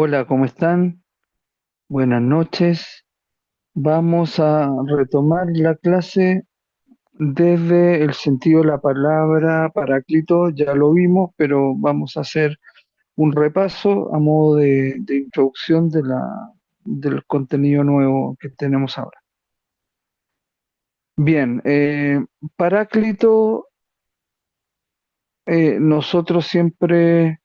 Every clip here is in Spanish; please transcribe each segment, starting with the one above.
Hola, ¿cómo están? Buenas noches. Vamos a retomar la clase desde el sentido de la palabra paráclito. Ya lo vimos, pero vamos a hacer un repaso a modo de introducción del contenido nuevo que tenemos ahora. Bien, paráclito, nosotros siempre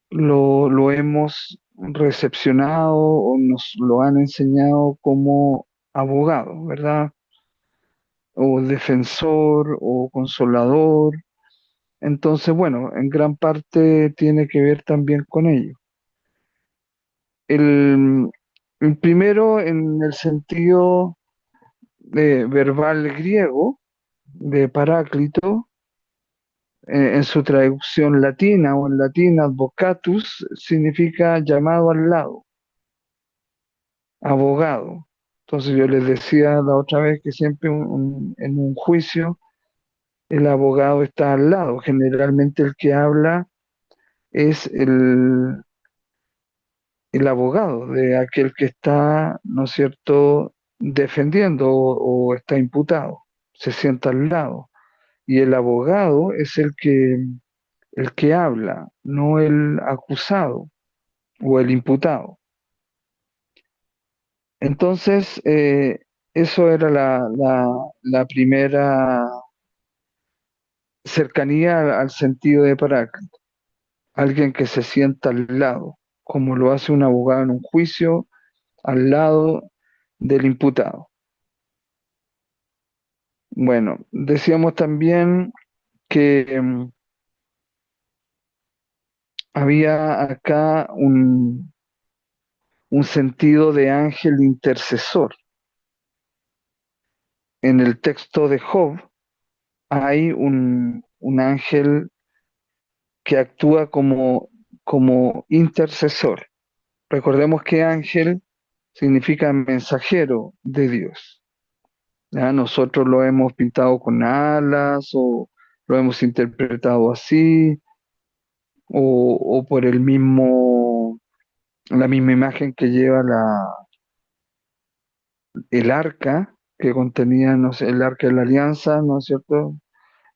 lo hemos recepcionado o nos lo han enseñado como abogado, ¿verdad? O defensor o consolador. Entonces, bueno, en gran parte tiene que ver también con ello. El, el primero, en el sentido verbal griego de Paráclito, en su traducción latina o en latín advocatus, significa llamado al lado, abogado. Entonces yo les decía la otra vez que siempre en un juicio el abogado está al lado. Generalmente el que habla es el abogado de aquel que está, ¿no es cierto?, defendiendo o está imputado. Se sienta al lado. Y el abogado es el que habla, no el acusado o el imputado. Entonces, eso era la primera cercanía al sentido de Paráclito. Alguien que se sienta al lado, como lo hace un abogado en un juicio, al lado del imputado. Bueno, decíamos también que había acá un sentido de ángel intercesor. En el texto de Job hay un ángel que actúa como intercesor. Recordemos que ángel significa mensajero de Dios. ¿Ya? Nosotros lo hemos pintado con alas o lo hemos interpretado así o por la misma imagen que lleva el arca que contenía, no sé, el arca de la alianza, ¿no es cierto?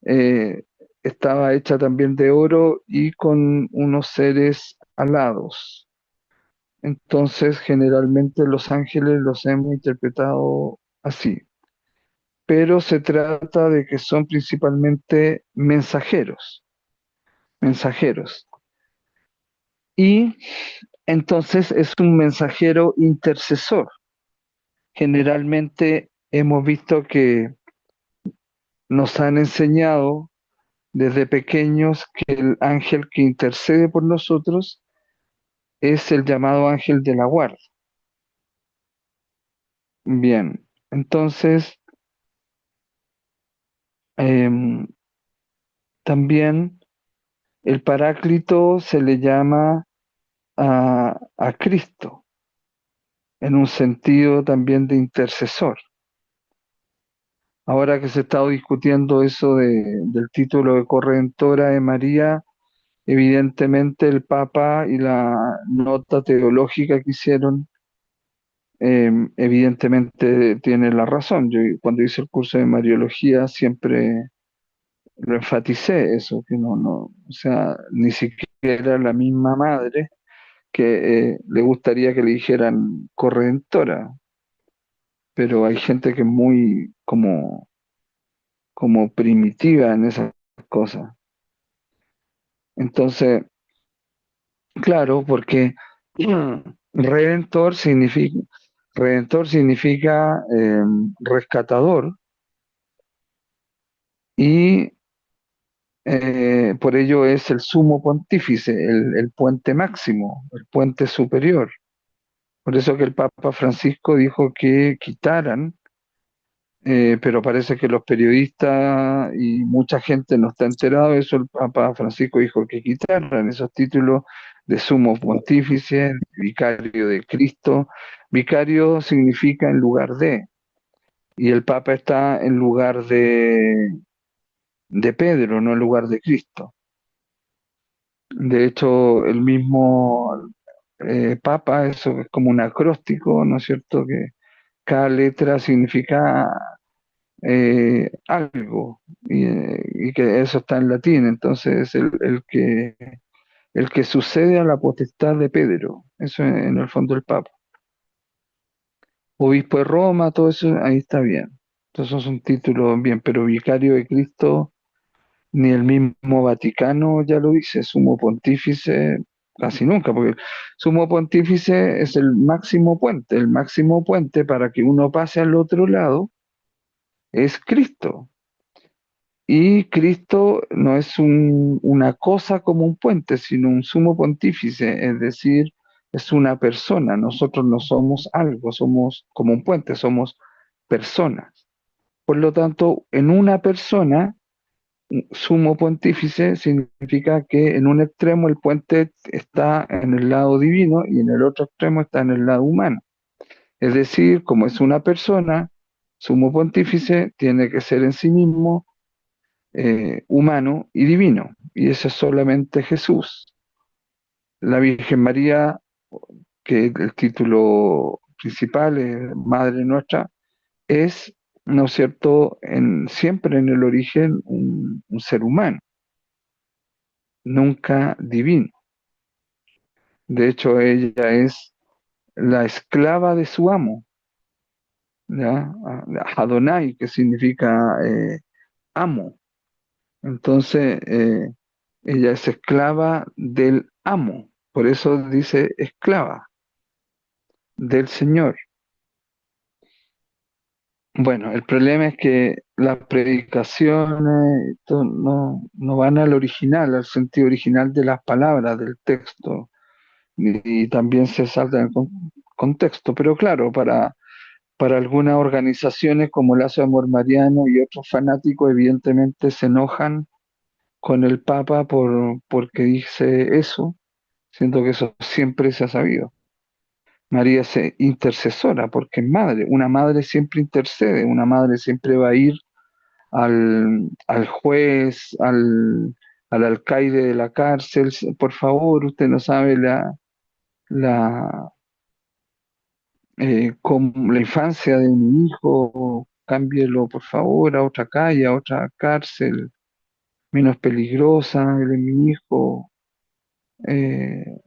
Eh, Estaba hecha también de oro y con unos seres alados. Entonces, generalmente los ángeles los hemos interpretado así, pero se trata de que son principalmente mensajeros, mensajeros. Y entonces es un mensajero intercesor. Generalmente hemos visto que nos han enseñado desde pequeños que el ángel que intercede por nosotros es el llamado ángel de la guarda. Bien, entonces em, también el Paráclito se le llama a Cristo en un sentido también de intercesor. Ahora que se ha estado discutiendo eso del título de corredentora de María, evidentemente el Papa y la nota teológica que hicieron, evidentemente tiene la razón. Yo cuando hice el curso de Mariología siempre lo enfaticé eso, que no, o sea, ni siquiera la misma madre que le gustaría que le dijeran corredentora, pero hay gente que es muy como primitiva en esas cosas. Entonces, claro, porque redentor significa, redentor significa rescatador y por ello es el sumo pontífice, el puente máximo, el puente superior. Por eso que el Papa Francisco dijo que quitaran, pero parece que los periodistas y mucha gente no está enterado de eso. El Papa Francisco dijo que quitaran esos títulos de sumo pontífice, vicario de Cristo. Vicario significa en lugar de, y el Papa está en lugar de Pedro, no en lugar de Cristo. De hecho, papa, eso es como un acróstico, ¿no es cierto? Que cada letra significa algo y que eso está en latín, entonces es el que sucede a la potestad de Pedro, eso en el fondo el papa. Obispo de Roma, todo eso, ahí está bien. Entonces esos son títulos bien, pero vicario de Cristo, ni el mismo Vaticano ya lo dice, sumo pontífice, casi nunca, porque el sumo pontífice es el máximo puente para que uno pase al otro lado es Cristo. Y Cristo no es una cosa como un puente, sino un sumo pontífice, es decir, es una persona. Nosotros no somos algo, somos como un puente, somos personas. Por lo tanto, en una persona, un sumo pontífice significa que en un extremo el puente está en el lado divino y en el otro extremo está en el lado humano. Es decir, como es una persona, sumo pontífice tiene que ser en sí mismo humano y divino, y eso es solamente Jesús. La Virgen María, que el título principal es Madre Nuestra, es, ¿no es cierto?, siempre en el origen un ser humano, nunca divino. De hecho, ella es la esclava de su amo, ¿ya? Adonai, que significa amo. Entonces, ella es esclava del amo, por eso dice esclava del Señor. Bueno, el problema es que las predicaciones no van al original, al sentido original de las palabras del texto, y también se salta en contexto, pero claro, para algunas organizaciones como Lazo de Amor Mariano y otros fanáticos, evidentemente se enojan con el Papa porque dice eso, siento que eso siempre se ha sabido. María es intercesora porque es madre. Una madre siempre intercede, una madre siempre va a ir al juez, al alcaide de la cárcel. Por favor, usted no sabe la, la infancia de mi hijo, cámbielo por favor a otra calle, a otra cárcel menos peligrosa, él es mi hijo.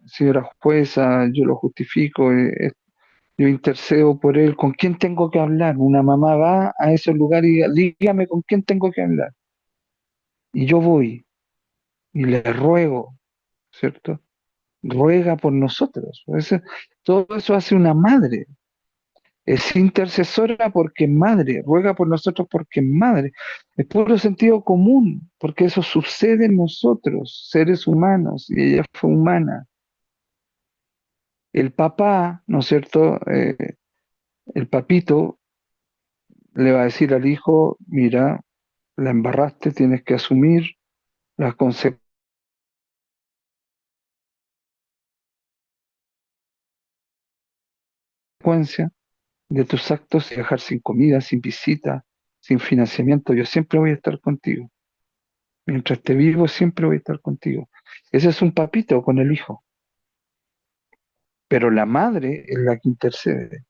Señora jueza, yo lo justifico, yo intercedo por él. ¿Con quién tengo que hablar? Una mamá va a ese lugar y dígame con quién tengo que hablar. Y yo voy y le ruego, ¿cierto? Ruega por nosotros. Todo eso hace una madre. Es intercesora porque es madre, ruega por nosotros porque es madre. Es puro sentido común, porque eso sucede en nosotros, seres humanos, y ella fue humana. El papá, ¿no es cierto? El papito le va a decir al hijo, mira, la embarraste, tienes que asumir las consecuencias de tus actos y dejar sin comida, sin visita, sin financiamiento. Yo siempre voy a estar contigo. Mientras esté vivo, siempre voy a estar contigo. Ese es un papito con el hijo, pero la madre es la que intercede.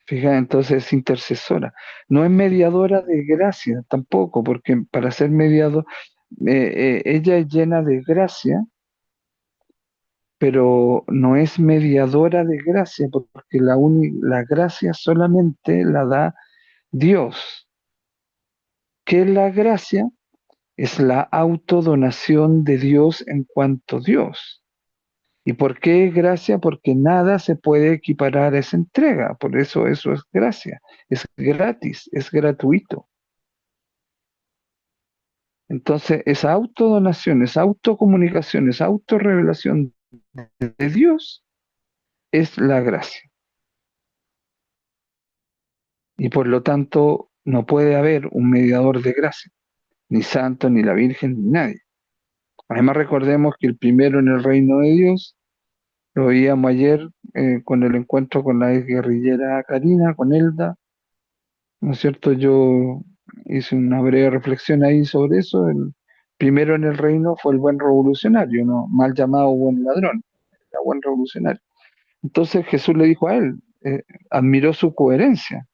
Fija, entonces es intercesora. No es mediadora de gracia tampoco, porque para ser mediador, ella es llena de gracia, pero no es mediadora de gracia, porque la gracia solamente la da Dios. ¿Qué es la gracia? Es la autodonación de Dios en cuanto Dios. ¿Y por qué es gracia? Porque nada se puede equiparar a esa entrega. Por eso es gracia. Es gratis, es gratuito. Entonces, esa autodonación, esa autocomunicación, esa autorrevelación de Dios es la gracia. Y por lo tanto, no puede haber un mediador de gracia, ni santo, ni la Virgen, ni nadie. Además, recordemos que el primero en el reino de Dios, lo veíamos ayer con el encuentro con la guerrillera Karina, con Elda, ¿no es cierto? Yo hice una breve reflexión ahí sobre eso. El primero en el reino fue el buen revolucionario, ¿no? Mal llamado buen ladrón, era buen revolucionario. Entonces Jesús le dijo a él, admiró su coherencia,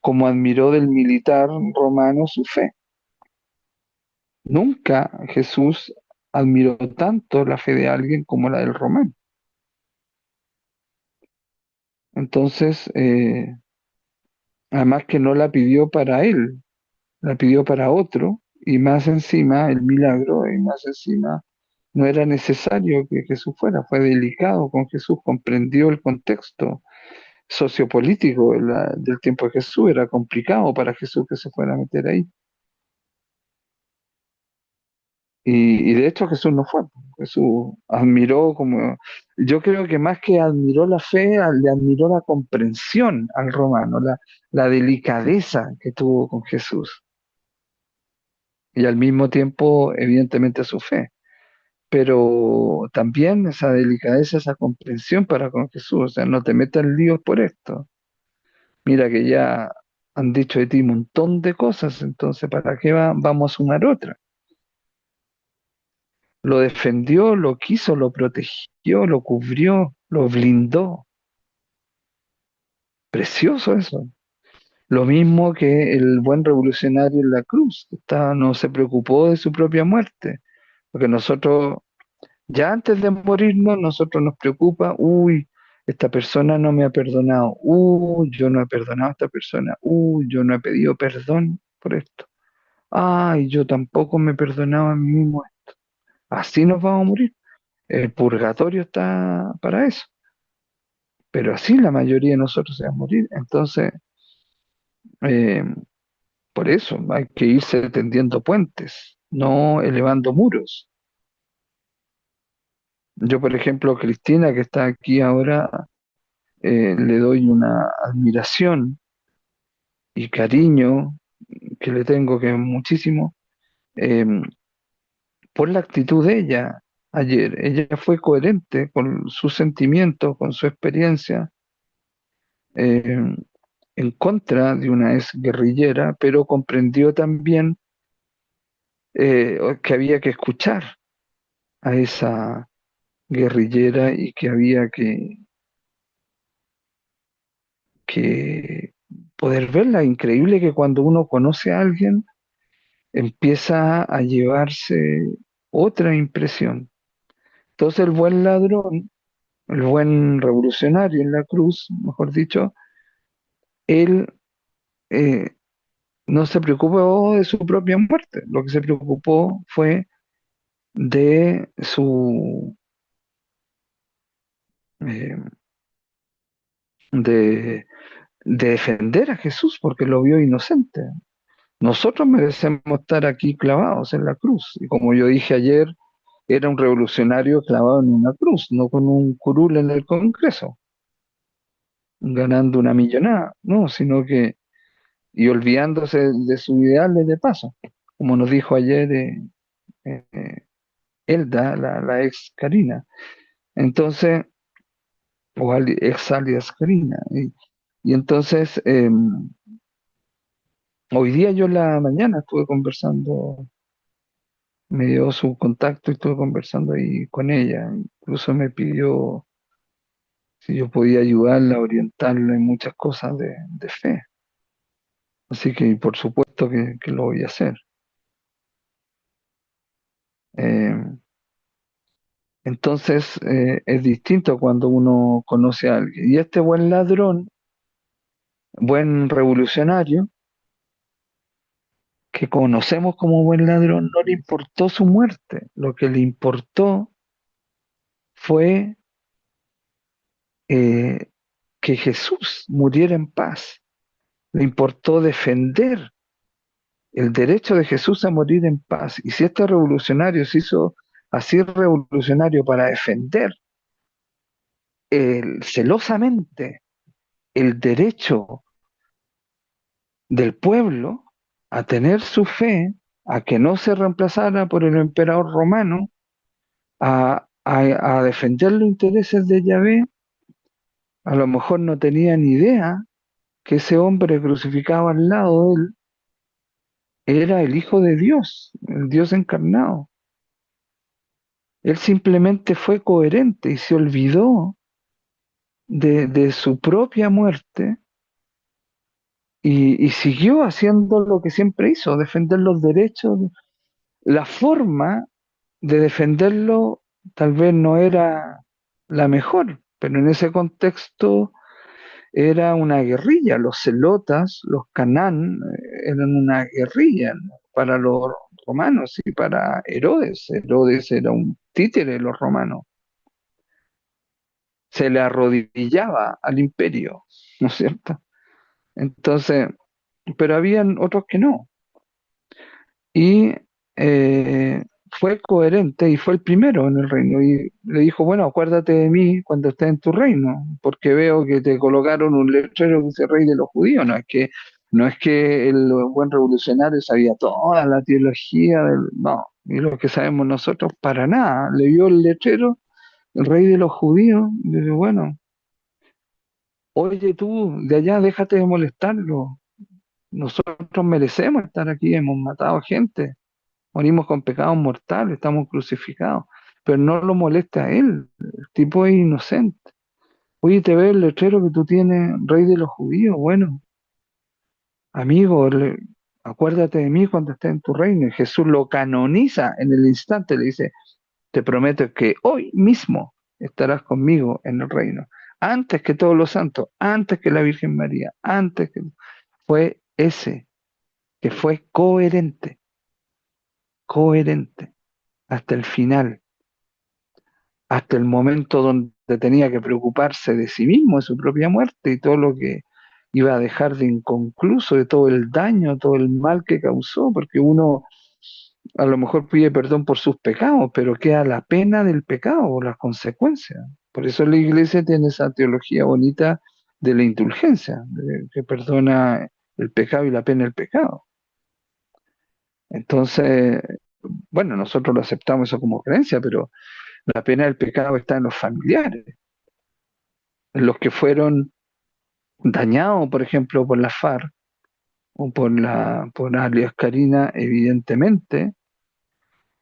como admiró del militar romano su fe. Nunca Jesús admiró tanto la fe de alguien como la del romano. Entonces, además que no la pidió para él, la pidió para otro, y más encima el milagro, y más encima no era necesario que Jesús fuera, fue delicado con Jesús, comprendió el contexto sociopolítico del tiempo de Jesús, era complicado para Jesús que se fuera a meter ahí. Y de hecho Jesús no fue. Jesús admiró como, yo creo que más que admiró la fe, le admiró la comprensión al romano, la delicadeza que tuvo con Jesús. Y al mismo tiempo, evidentemente, su fe. Pero también esa delicadeza, esa comprensión para con Jesús. O sea, no te metas en líos por esto. Mira que ya han dicho de ti un montón de cosas, entonces ¿para qué vamos a sumar otra? Lo defendió, lo quiso, lo protegió, lo cubrió, lo blindó. Precioso eso. Lo mismo que el buen revolucionario en la cruz, no se preocupó de su propia muerte, porque nosotros, ya antes de morirnos, nosotros nos preocupa, uy, esta persona no me ha perdonado, uy, yo no he perdonado a esta persona, uy, yo no he pedido perdón por esto, ay, yo tampoco me he perdonado a mí mismo. Así nos vamos a morir. El purgatorio está para eso. Pero así la mayoría de nosotros se va a morir. Entonces, eh, por eso hay que irse tendiendo puentes, no elevando muros. Yo, por ejemplo, Cristina, que está aquí ahora, le doy una admiración y cariño que le tengo, que es muchísimo, eh, por la actitud de ella ayer. Ella fue coherente con sus sentimientos, con su experiencia, eh, en contra de una ex guerrillera, pero comprendió también que había que escuchar a esa guerrillera y que había que poder verla. Increíble que cuando uno conoce a alguien empieza a llevarse otra impresión. Entonces el buen ladrón, el buen revolucionario en la cruz, mejor dicho, él eh, no se preocupó de su propia muerte, lo que se preocupó fue de eh, de, de defender a Jesús porque lo vio inocente. Nosotros merecemos estar aquí clavados en la cruz. Y como yo dije ayer, era un revolucionario clavado en una cruz, no con un curul en el Congreso, ganando una millonada, no, sino que, y olvidándose de sus ideales de paso, como nos dijo ayer eh, Elda, la ex Karina. Entonces, o ex alias Karina. Y entonces, hoy día yo en la mañana estuve conversando, me dio su contacto y estuve conversando ahí con ella. Incluso me pidió si yo podía ayudarla, orientarla en muchas cosas de fe. Así que por supuesto que lo voy a hacer. Eh, entonces es distinto cuando uno conoce a alguien. Y este buen ladrón, buen revolucionario, que conocemos como buen ladrón, no le importó su muerte. Lo que le importó fue eh, que Jesús muriera en paz. Le importó defender el derecho de Jesús a morir en paz. Y si este revolucionario se hizo así revolucionario para defender celosamente el derecho del pueblo a tener su fe, a que no se reemplazara por el emperador romano, a defender los intereses de Yahvé, a lo mejor no tenía ni idea que ese hombre crucificado al lado de él era el Hijo de Dios, el Dios encarnado. Él simplemente fue coherente y se olvidó de su propia muerte y siguió haciendo lo que siempre hizo, defender los derechos. La forma de defenderlo tal vez no era la mejor, pero en ese contexto era una guerrilla. Los celotas, los canán, eran una guerrilla, ¿no? Para los romanos y para Herodes. Herodes era un títere de los romanos. Se le arrodillaba al imperio, ¿no es cierto? Entonces, pero habían otros que no. Y eh, fue coherente y fue el primero en el reino. Y le dijo, bueno, acuérdate de mí cuando estés en tu reino, porque veo que te colocaron un letrero que dice rey de los judíos. No es que el buen revolucionario sabía toda la teología no, y lo que sabemos nosotros para nada. Le vio el letrero, el rey de los judíos, y dice, bueno, oye tú, de allá déjate de molestarlo. Nosotros merecemos estar aquí, hemos matado gente. Morimos con pecados mortales, estamos crucificados. Pero no lo molesta a él, el tipo es inocente. Oye, te ve el letrero que tú tienes, rey de los judíos. Bueno, amigo, acuérdate de mí cuando estés en tu reino. Y Jesús lo canoniza en el instante, le dice, te prometo que hoy mismo estarás conmigo en el reino. Antes que todos los santos, antes que la Virgen María, antes que... Fue ese que fue coherente, coherente, hasta el final, hasta el momento donde tenía que preocuparse de sí mismo, de su propia muerte y todo lo que iba a dejar de inconcluso, de todo el daño, todo el mal que causó, porque uno a lo mejor pide perdón por sus pecados, pero queda la pena del pecado o las consecuencias. Por eso la iglesia tiene esa teología bonita de la indulgencia, que perdona el pecado y la pena del pecado. Entonces, bueno, nosotros lo aceptamos eso como creencia, pero la pena del pecado está en los familiares, en los que fueron dañados, por ejemplo, por la FARC o por alias Karina, evidentemente,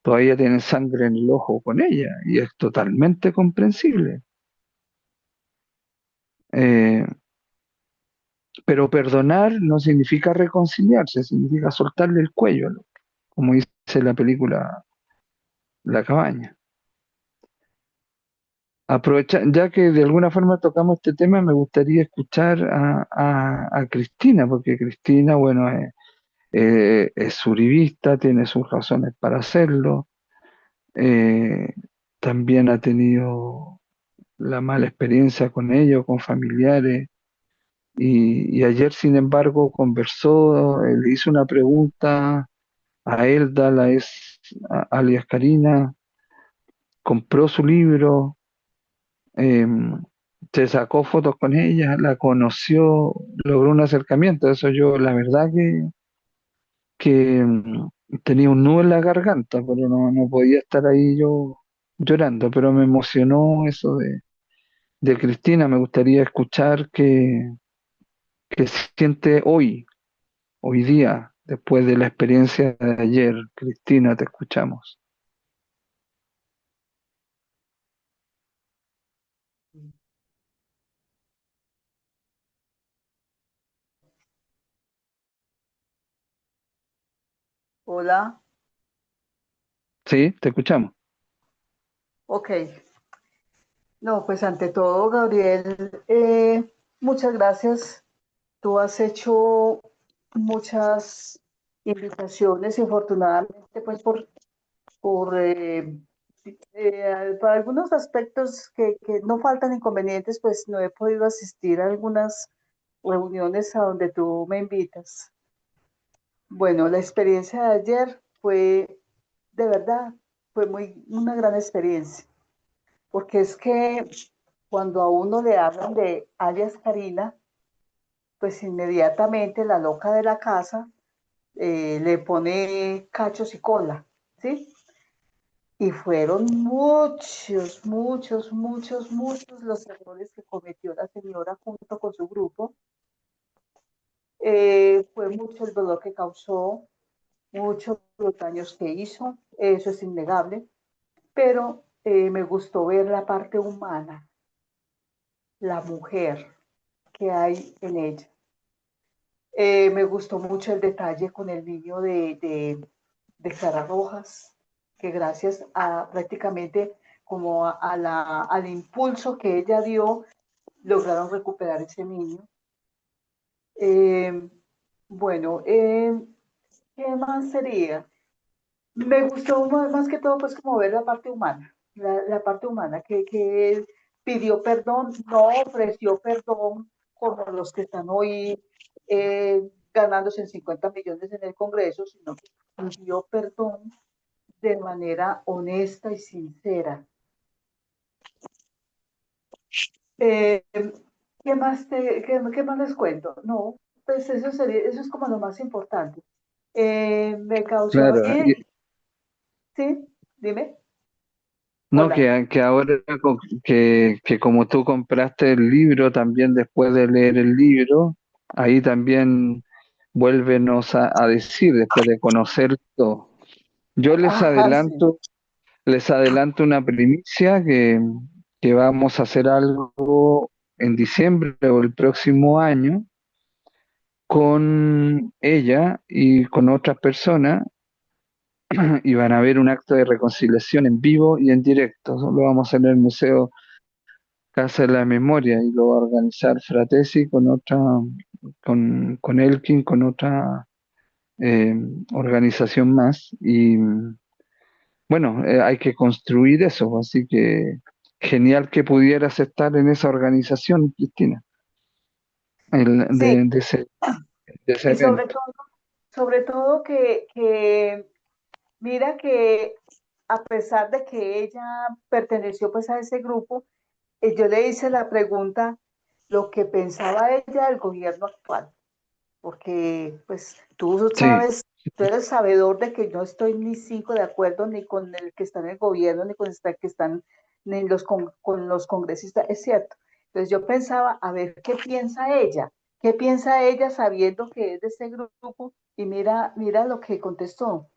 todavía tienen sangre en el ojo con ella y es totalmente comprensible. Eh, pero perdonar no significa reconciliarse, significa soltarle el cuello, ¿no? Como dice la película La Cabaña. Aprovecha, ya que de alguna forma tocamos este tema, me gustaría escuchar a Cristina, porque Cristina, bueno, es uribista, tiene sus razones para hacerlo, eh, también ha tenido la mala experiencia con ellos, con familiares, y ayer, sin embargo, conversó, le hizo una pregunta a Elda, alias Karina, compró su libro, eh, se sacó fotos con ella, la conoció, logró un acercamiento. Eso yo, la verdad que tenía un nudo en la garganta, pero no podía estar ahí yo llorando, pero me emocionó eso de Cristina. Me gustaría escuchar qué siente hoy día, después de la experiencia de ayer. Cristina, te escuchamos. Hola, Sí, te escuchamos. ok. No, pues ante todo, Gabriel, muchas gracias. Tú has hecho muchas invitaciones y afortunadamente, pues por algunos aspectos que no faltan inconvenientes, pues no he podido asistir a algunas reuniones a donde tú me invitas. Bueno, la experiencia de ayer fue, de verdad, fue una gran experiencia. Porque es que cuando a uno le hablan de alias Karina, pues inmediatamente la loca de la casa le pone cachos y cola, ¿sí? Y fueron muchos, muchos, muchos, muchos los errores que cometió la señora junto con su grupo. Fue mucho el dolor que causó, muchos los daños que hizo, eso es innegable, pero me gustó ver la parte humana, la mujer que hay en ella. Me gustó mucho el detalle con el niño de Sara Rojas, que gracias a prácticamente como al impulso que ella dio, lograron recuperar ese niño. Eh, bueno, ¿qué más sería? Me gustó más que todo, pues, como ver la parte humana, la parte humana, que él pidió perdón, no ofreció perdón como los que están hoy ganándose en 50 millones en el Congreso, sino que pidió perdón de manera honesta y sincera. Eh, ¿qué más les cuento? No, pues eso es como lo más importante. Me causó a Claro, mí, sí, dime, no, hola. que ahora que como tú compraste el libro, también después de leer el libro, ahí también vuélvenos a decir, después de conocer todo. Yo Ajá, sí. les adelanto una primicia que vamos a hacer algo en diciembre o el próximo año con ella y con otras personas y van a ver un acto de reconciliación en vivo y en directo. Lo vamos a hacer en el Museo Casa de la Memoria y lo va a organizar Fratesi con otra, con Elkin, con otra eh, organización más. Y bueno, hay que construir eso, así que genial que pudieras estar en esa organización, Cristina, Sí, de ese y evento. sobre todo que mira que a pesar de que ella perteneció pues a ese grupo, yo le hice la pregunta lo que pensaba ella del gobierno actual, porque pues tú Sí, sabes, tú eres sabedor de que no estoy ni cinco de acuerdo ni con el que está en el gobierno, ni con el que están ni con los congresistas, es cierto. Entonces yo pensaba, a ver, qué piensa ella sabiendo que es de ese grupo? Y mira lo que contestó,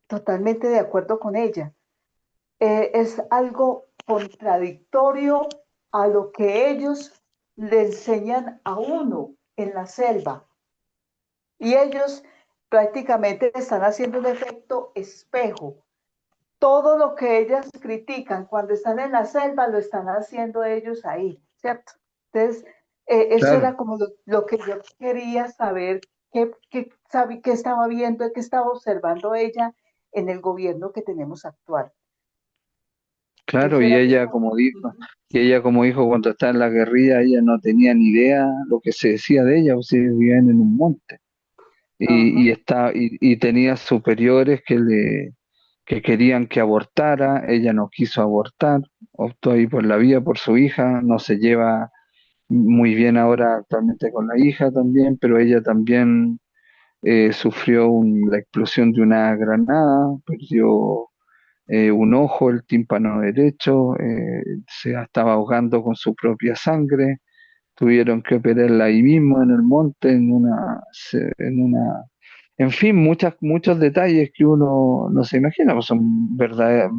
totalmente de acuerdo con ella. Es algo contradictorio a lo que ellos le enseñan a uno en la selva. Y ellos prácticamente están haciendo un efecto espejo. Todo lo que ellas critican cuando están en la selva lo están haciendo ellos ahí, ¿cierto? Entonces, eso claro, era como lo que yo quería saber, qué estaba viendo, qué estaba observando ella en el gobierno que tenemos actual. claro, Eso y era ella como... como dijo, y ella como dijo cuando estaba en la guerrilla, ella no tenía ni idea lo que se decía de ella, o si vivían en un monte. Ajá, Y tenía superiores que querían que abortara, ella no quiso abortar, optó ahí por la vida, por su hija, no se lleva muy bien ahora actualmente con la hija también, pero ella también sufrió la explosión de una granada, perdió un ojo, el tímpano derecho, se estaba ahogando con su propia sangre, tuvieron que operarla ahí mismo en el monte, en fin, muchos detalles que uno no se imagina, pues son verdad,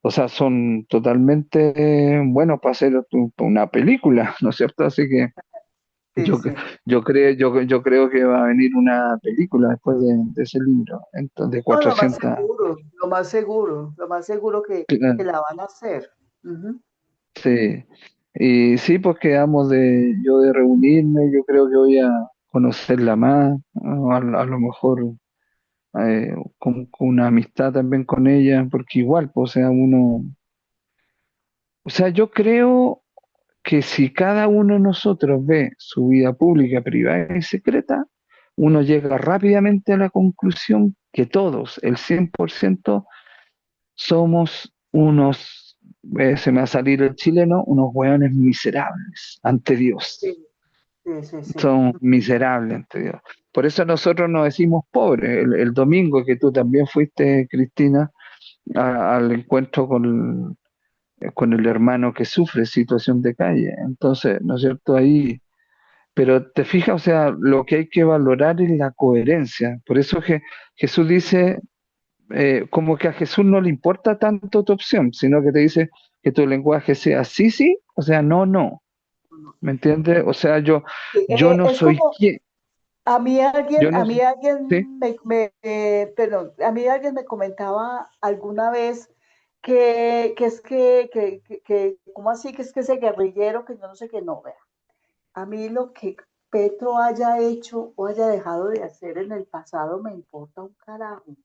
o sea, son totalmente buenos para hacer una película, ¿no es cierto? Así que sí, yo, sí. yo creo que va a venir una película después de ese libro, entonces, de No, 400. lo más seguro que la van a hacer. Ujú. Sí, y sí, pues quedamos de reunirme, yo creo que voy a conocerla más, ¿no? A lo mejor con una amistad también con ella, porque igual, pues, o sea, o sea, yo creo que si cada uno de nosotros ve su vida pública, privada y secreta, uno llega rápidamente a la conclusión que todos, el 100%, somos se me va a salir el chileno, unos hueones miserables ante Sí, Dios. sí, sí, sí. Somos miserables ante Dios. Por eso nosotros nos decimos pobres. El domingo que tú también fuiste, Cristina, al encuentro con el hermano que sufre situación de calle. Entonces, ¿no es cierto? Ahí, pero te fijas, o sea, lo que hay que valorar es la coherencia. Por eso que Jesús dice, como que a Jesús no le importa tanto tu opción, sino que te dice que tu lenguaje sea sí, sí, o sea, no, no. ¿Me entiendes? O sea, yo no Es soy como, quien, yo no soy, sí, perdón, a mí alguien me comentaba alguna vez que es ¿cómo así? Que es que ese guerrillero, que yo no sé qué no, vea. A mí lo que Petro haya hecho o haya dejado de hacer en el pasado me importa un carajo.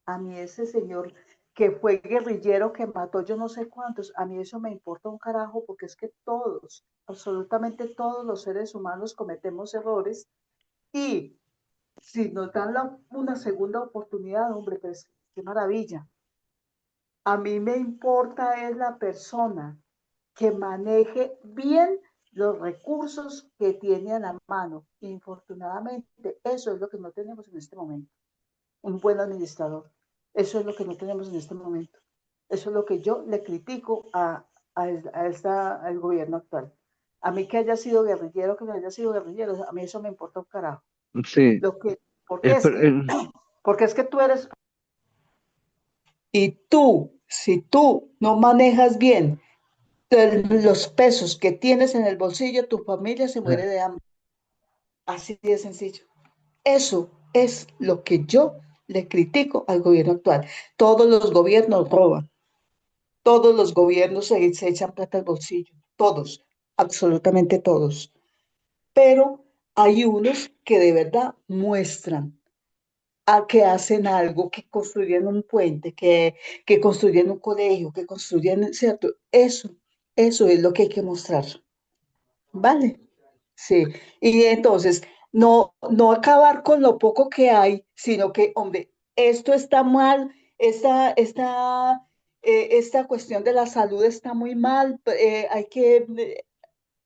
A mí ese señor que fue guerrillero, que mató yo no sé cuántos, a mí eso me importa un carajo porque es que todos, absolutamente todos los seres humanos cometemos errores y si nos dan una segunda oportunidad, hombre, pues qué maravilla. A mí me importa es la persona que maneje bien los recursos que tiene a la mano. Infortunadamente, eso es lo que no tenemos en este momento. Un buen administrador. Eso es lo que no tenemos en este momento. Eso es lo que yo le critico al gobierno actual. A mí que haya sido guerrillero, que no haya sido guerrillero, a mí eso me importa un carajo. sí, Lo que, porque el, es per- que, el- porque es que tú eres, y tú, si tú no manejas bien los pesos que tienes en el bolsillo, tu familia se muere de hambre. Así de sencillo. Eso es lo que yo le critico al gobierno actual. Todos los gobiernos roban, todos los gobiernos se echan plata al bolsillo, todos, absolutamente todos. Pero hay unos que de verdad muestran a que hacen algo, que construyen un puente, que construyen un colegio, que construyen, ¿cierto? Eso es lo que hay que mostrar. ¿Vale? Sí. Y entonces, no acabar con lo poco que hay, sino que, hombre, esto está mal, esta cuestión de la salud está muy mal,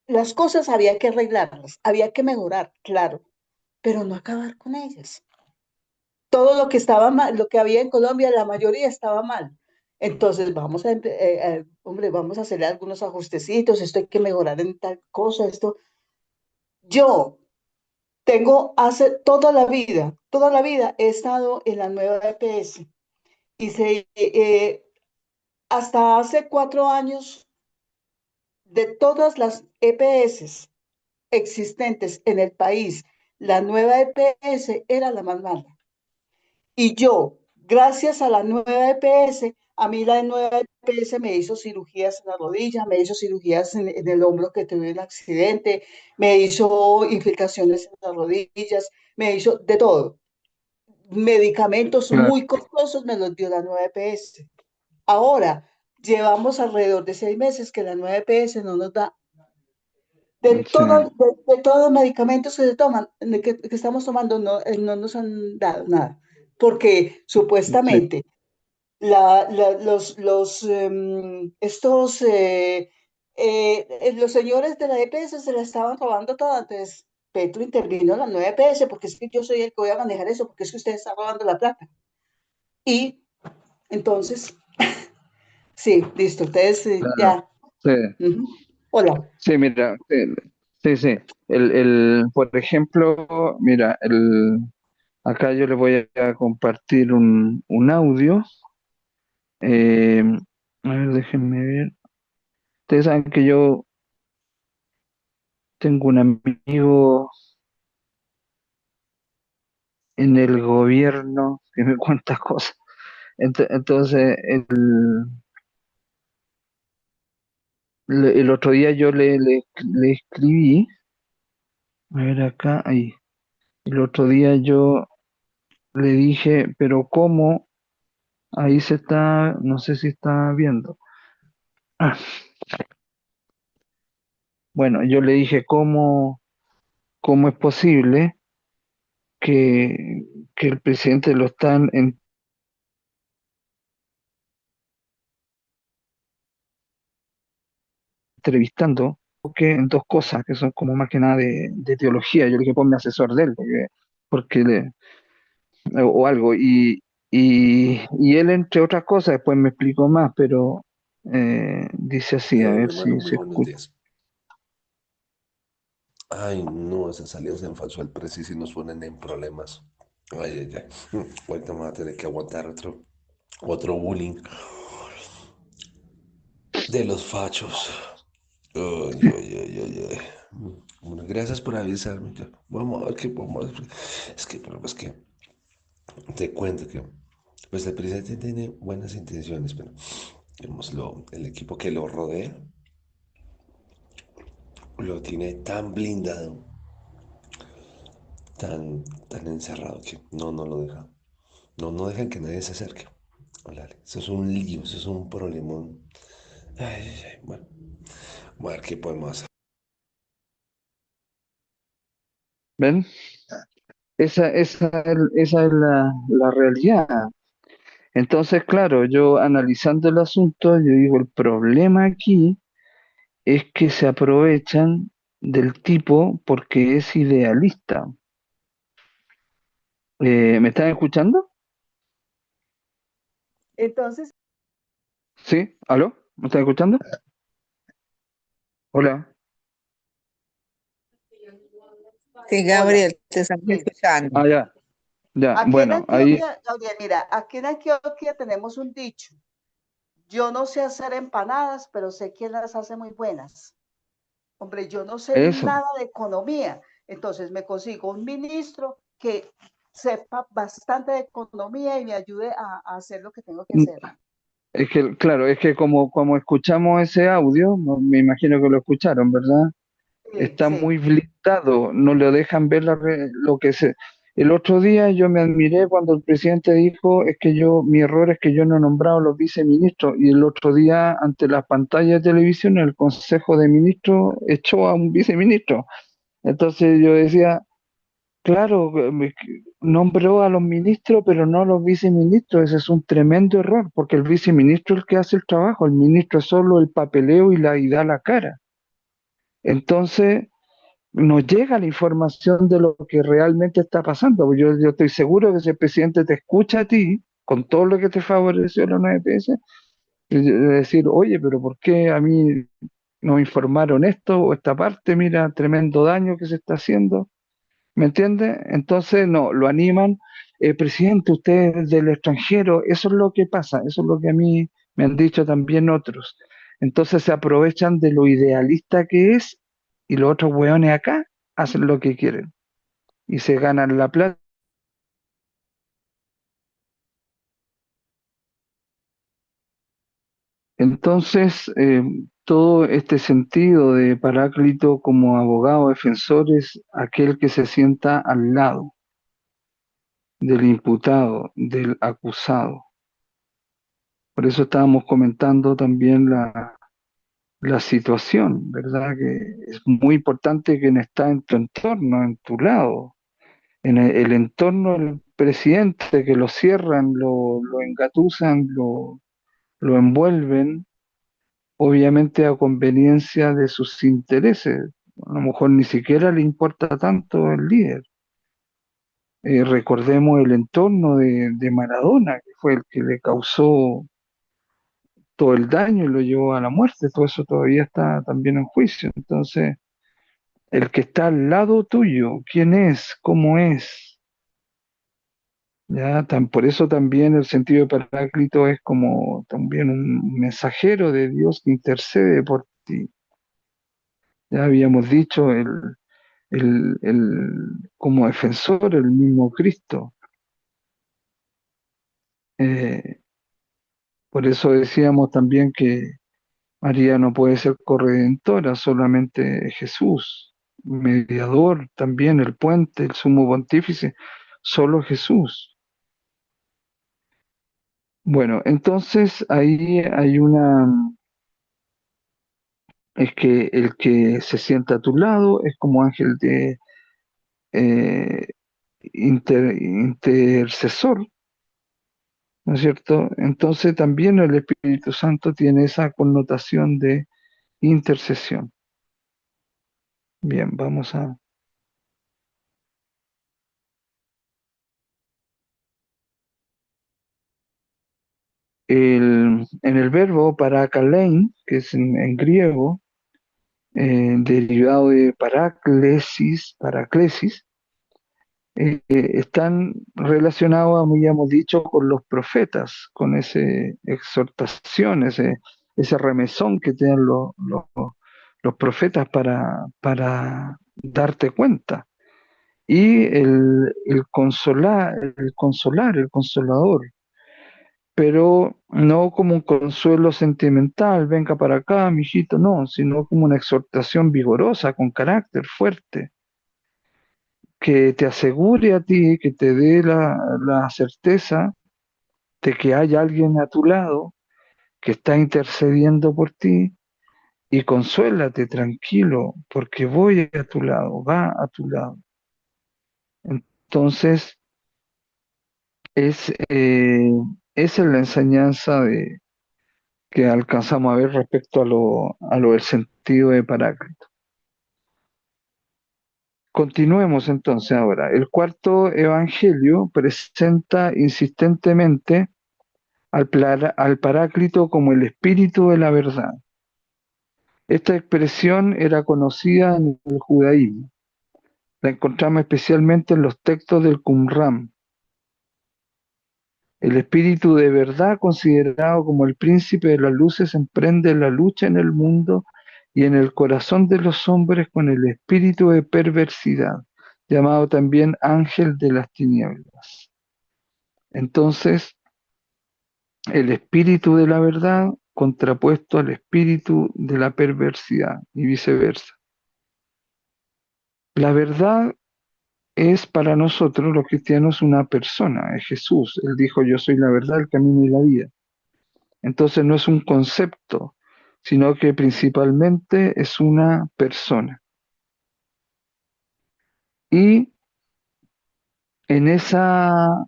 las cosas había que arreglarlas, había que mejorar, claro, pero no acabar con ellas. Todo lo que estaba mal, lo que había en Colombia, la mayoría estaba mal. Entonces, hombre, vamos a hacerle algunos ajustecitos, esto hay que mejorar en tal cosa, esto. Yo tengo toda la vida he estado en la nueva EPS y hasta hace 4 años de todas las EPS existentes en el país, la nueva EPS era la más mala. Y yo, gracias a la nueva EPS, a mí la nueva EPS me hizo cirugías en la rodilla, me hizo cirugías en el hombro que tuve un accidente, me hizo infiltraciones en las rodillas, me hizo de todo. Medicamentos claro, muy costosos me los dio la nueva EPS. Ahora, llevamos alrededor de 6 meses que la nueva EPS no nos da sí, de todos los medicamentos que se toman, que estamos tomando, no nos han dado nada, porque sí, supuestamente los señores de la EPS se la estaban robando toda, entonces Petro intervino en la nueva EPS porque es que yo soy el que voy a manejar eso, porque es que usted está robando la plata. Y entonces, sí, listo, ustedes claro, ya. sí, Ujú. Hola. sí, mira, sí, sí, sí. Por ejemplo, mira, acá yo le voy a compartir un audio. eh, a ver, déjenme ver. Ustedes saben que yo tengo un amigo en el gobierno que me cuenta cosas. Entonces, el otro día yo le escribí, a ver acá, ahí. El otro día yo le dije, pero ¿cómo? Ahí se está, no sé si está viendo. Ah, bueno, yo le dije, ¿cómo es posible que, que el presidente lo están entrevistando? Que en dos cosas que son como más que nada de teología. Yo le dije, ponme asesor de él, o algo. Y él, entre otras cosas, después me explicó más, pero dice así, a ver Hermano, si muy se buenos escucha. días. Ay, no, esa salida en falso al preciso y nos ponen en problemas. Ay, ay, ay. Ahorita me voy a tener que aguantar otro bullying de los fachos. Ay, ay, ay, ay, ay. Bueno, gracias por avisarme. Vamos a ver qué podemos hacer. Es que el problema es que te cuento que pues el presidente tiene buenas intenciones, pero digamos, el equipo que lo rodea lo tiene tan blindado, tan encerrado que no lo deja. No dejan que nadie se acerque. Órale, eso es un lío, eso es un problemón. Ay, ay, ay, bueno, vamos a ver qué podemos hacer. ¿Ven? Esa es la realidad. Entonces, claro, yo analizando el asunto, yo digo, el problema aquí es que se aprovechan del tipo porque es idealista. ¿Me están escuchando? Entonces, ¿Sí? ¿Aló? ¿Me están escuchando? Hola. Sí, hola, Gabriel, te estamos sí. escuchando. Ah, ya, ya. Aquí en Bueno, ahí, Antioquia, Gabriel, mira, aquí en Antioquia tenemos un dicho. Yo no sé hacer empanadas, pero sé quién las hace muy buenas. Hombre, yo no sé eso. nada de economía, entonces me consigo un ministro que sepa bastante de economía y me ayude a hacer lo que tengo que hacer. Es que, claro, es que como escuchamos ese audio, me imagino que lo escucharon, ¿verdad? Sí, Está sí, muy blindado, no le dejan ver lo que se... El otro día yo me admiré cuando el presidente dijo, es que mi error es que yo no he nombrado a los viceministros, y el otro día ante las pantallas de televisión el Consejo de Ministros echó a un viceministro. Entonces yo decía, claro, nombró a los ministros, pero no a los viceministros. Ese es un tremendo error, porque el viceministro es el que hace el trabajo, el ministro es solo el papeleo y da la cara. Entonces, nos llega la información de lo que realmente está pasando. Yo estoy seguro que si el presidente te escucha a ti, con todo lo que te favoreció la 9PS, de decir, oye, pero ¿por qué a mí no informaron esto o esta parte? Mira, tremendo daño que se está haciendo. ¿Me entiende? Entonces, no, lo animan. Presidente, usted es del extranjero, eso es lo que pasa, eso es lo que a mí me han dicho también otros. Entonces se aprovechan de lo idealista que es y los otros hueones acá hacen lo que quieren y se ganan la plata. Entonces, todo este sentido de Paráclito como abogado defensor es aquel que se sienta al lado del imputado, del acusado. Por eso estábamos comentando también la situación, ¿verdad? Que es muy importante quien está en tu entorno, en tu lado, en el entorno del presidente, que lo cierran, lo engatusan, lo envuelven, obviamente a conveniencia de sus intereses. A lo mejor ni siquiera le importa tanto el líder. Recordemos el entorno de Maradona, que fue el que le causó todo el daño y lo llevó a la muerte, todo eso todavía está también en juicio. Entonces, el que está al lado tuyo, ¿quién es? ¿Cómo es? Ya, por eso también el sentido de Paráclito es como también un mensajero de Dios que intercede por ti. Ya habíamos dicho, como defensor, el mismo Cristo. Eh, por eso decíamos también que María no puede ser corredentora, solamente Jesús, mediador también, el puente, el sumo pontífice, solo Jesús. Bueno, entonces ahí hay es que el que se sienta a tu lado es como ángel de eh, intercesor, ¿no es cierto? Entonces también el Espíritu Santo tiene esa connotación de intercesión. Bien, vamos a... En el verbo parakalein, que es en griego, derivado de paraclesis, están relacionados, habíamos dicho, con los profetas, con esa exhortación, ese remesón que tienen los profetas para darte cuenta. Y el consolador, pero no como un consuelo sentimental, venga para acá, mijito, no, sino como una exhortación vigorosa, con carácter fuerte, que te asegure a ti, que te dé la certeza de que hay alguien a tu lado que está intercediendo por ti y consuélate tranquilo, porque voy a tu lado, va a tu lado. Entonces, es, eh, esa es la enseñanza que alcanzamos a ver respecto a lo del sentido de Paráclito. Continuemos entonces ahora. El cuarto evangelio presenta insistentemente al Paráclito como el espíritu de la verdad. Esta expresión era conocida en el judaísmo. La encontramos especialmente en los textos del Qumran. El espíritu de verdad, considerado como el príncipe de las luces, emprende la lucha en el mundo y en el corazón de los hombres con el espíritu de perversidad, llamado también ángel de las tinieblas. Entonces, el espíritu de la verdad contrapuesto al espíritu de la perversidad y viceversa. La verdad es para nosotros los cristianos una persona, es Jesús. Él dijo, yo soy la verdad, el camino y la vida. Entonces no es un concepto, sino que principalmente es una persona. Y en esa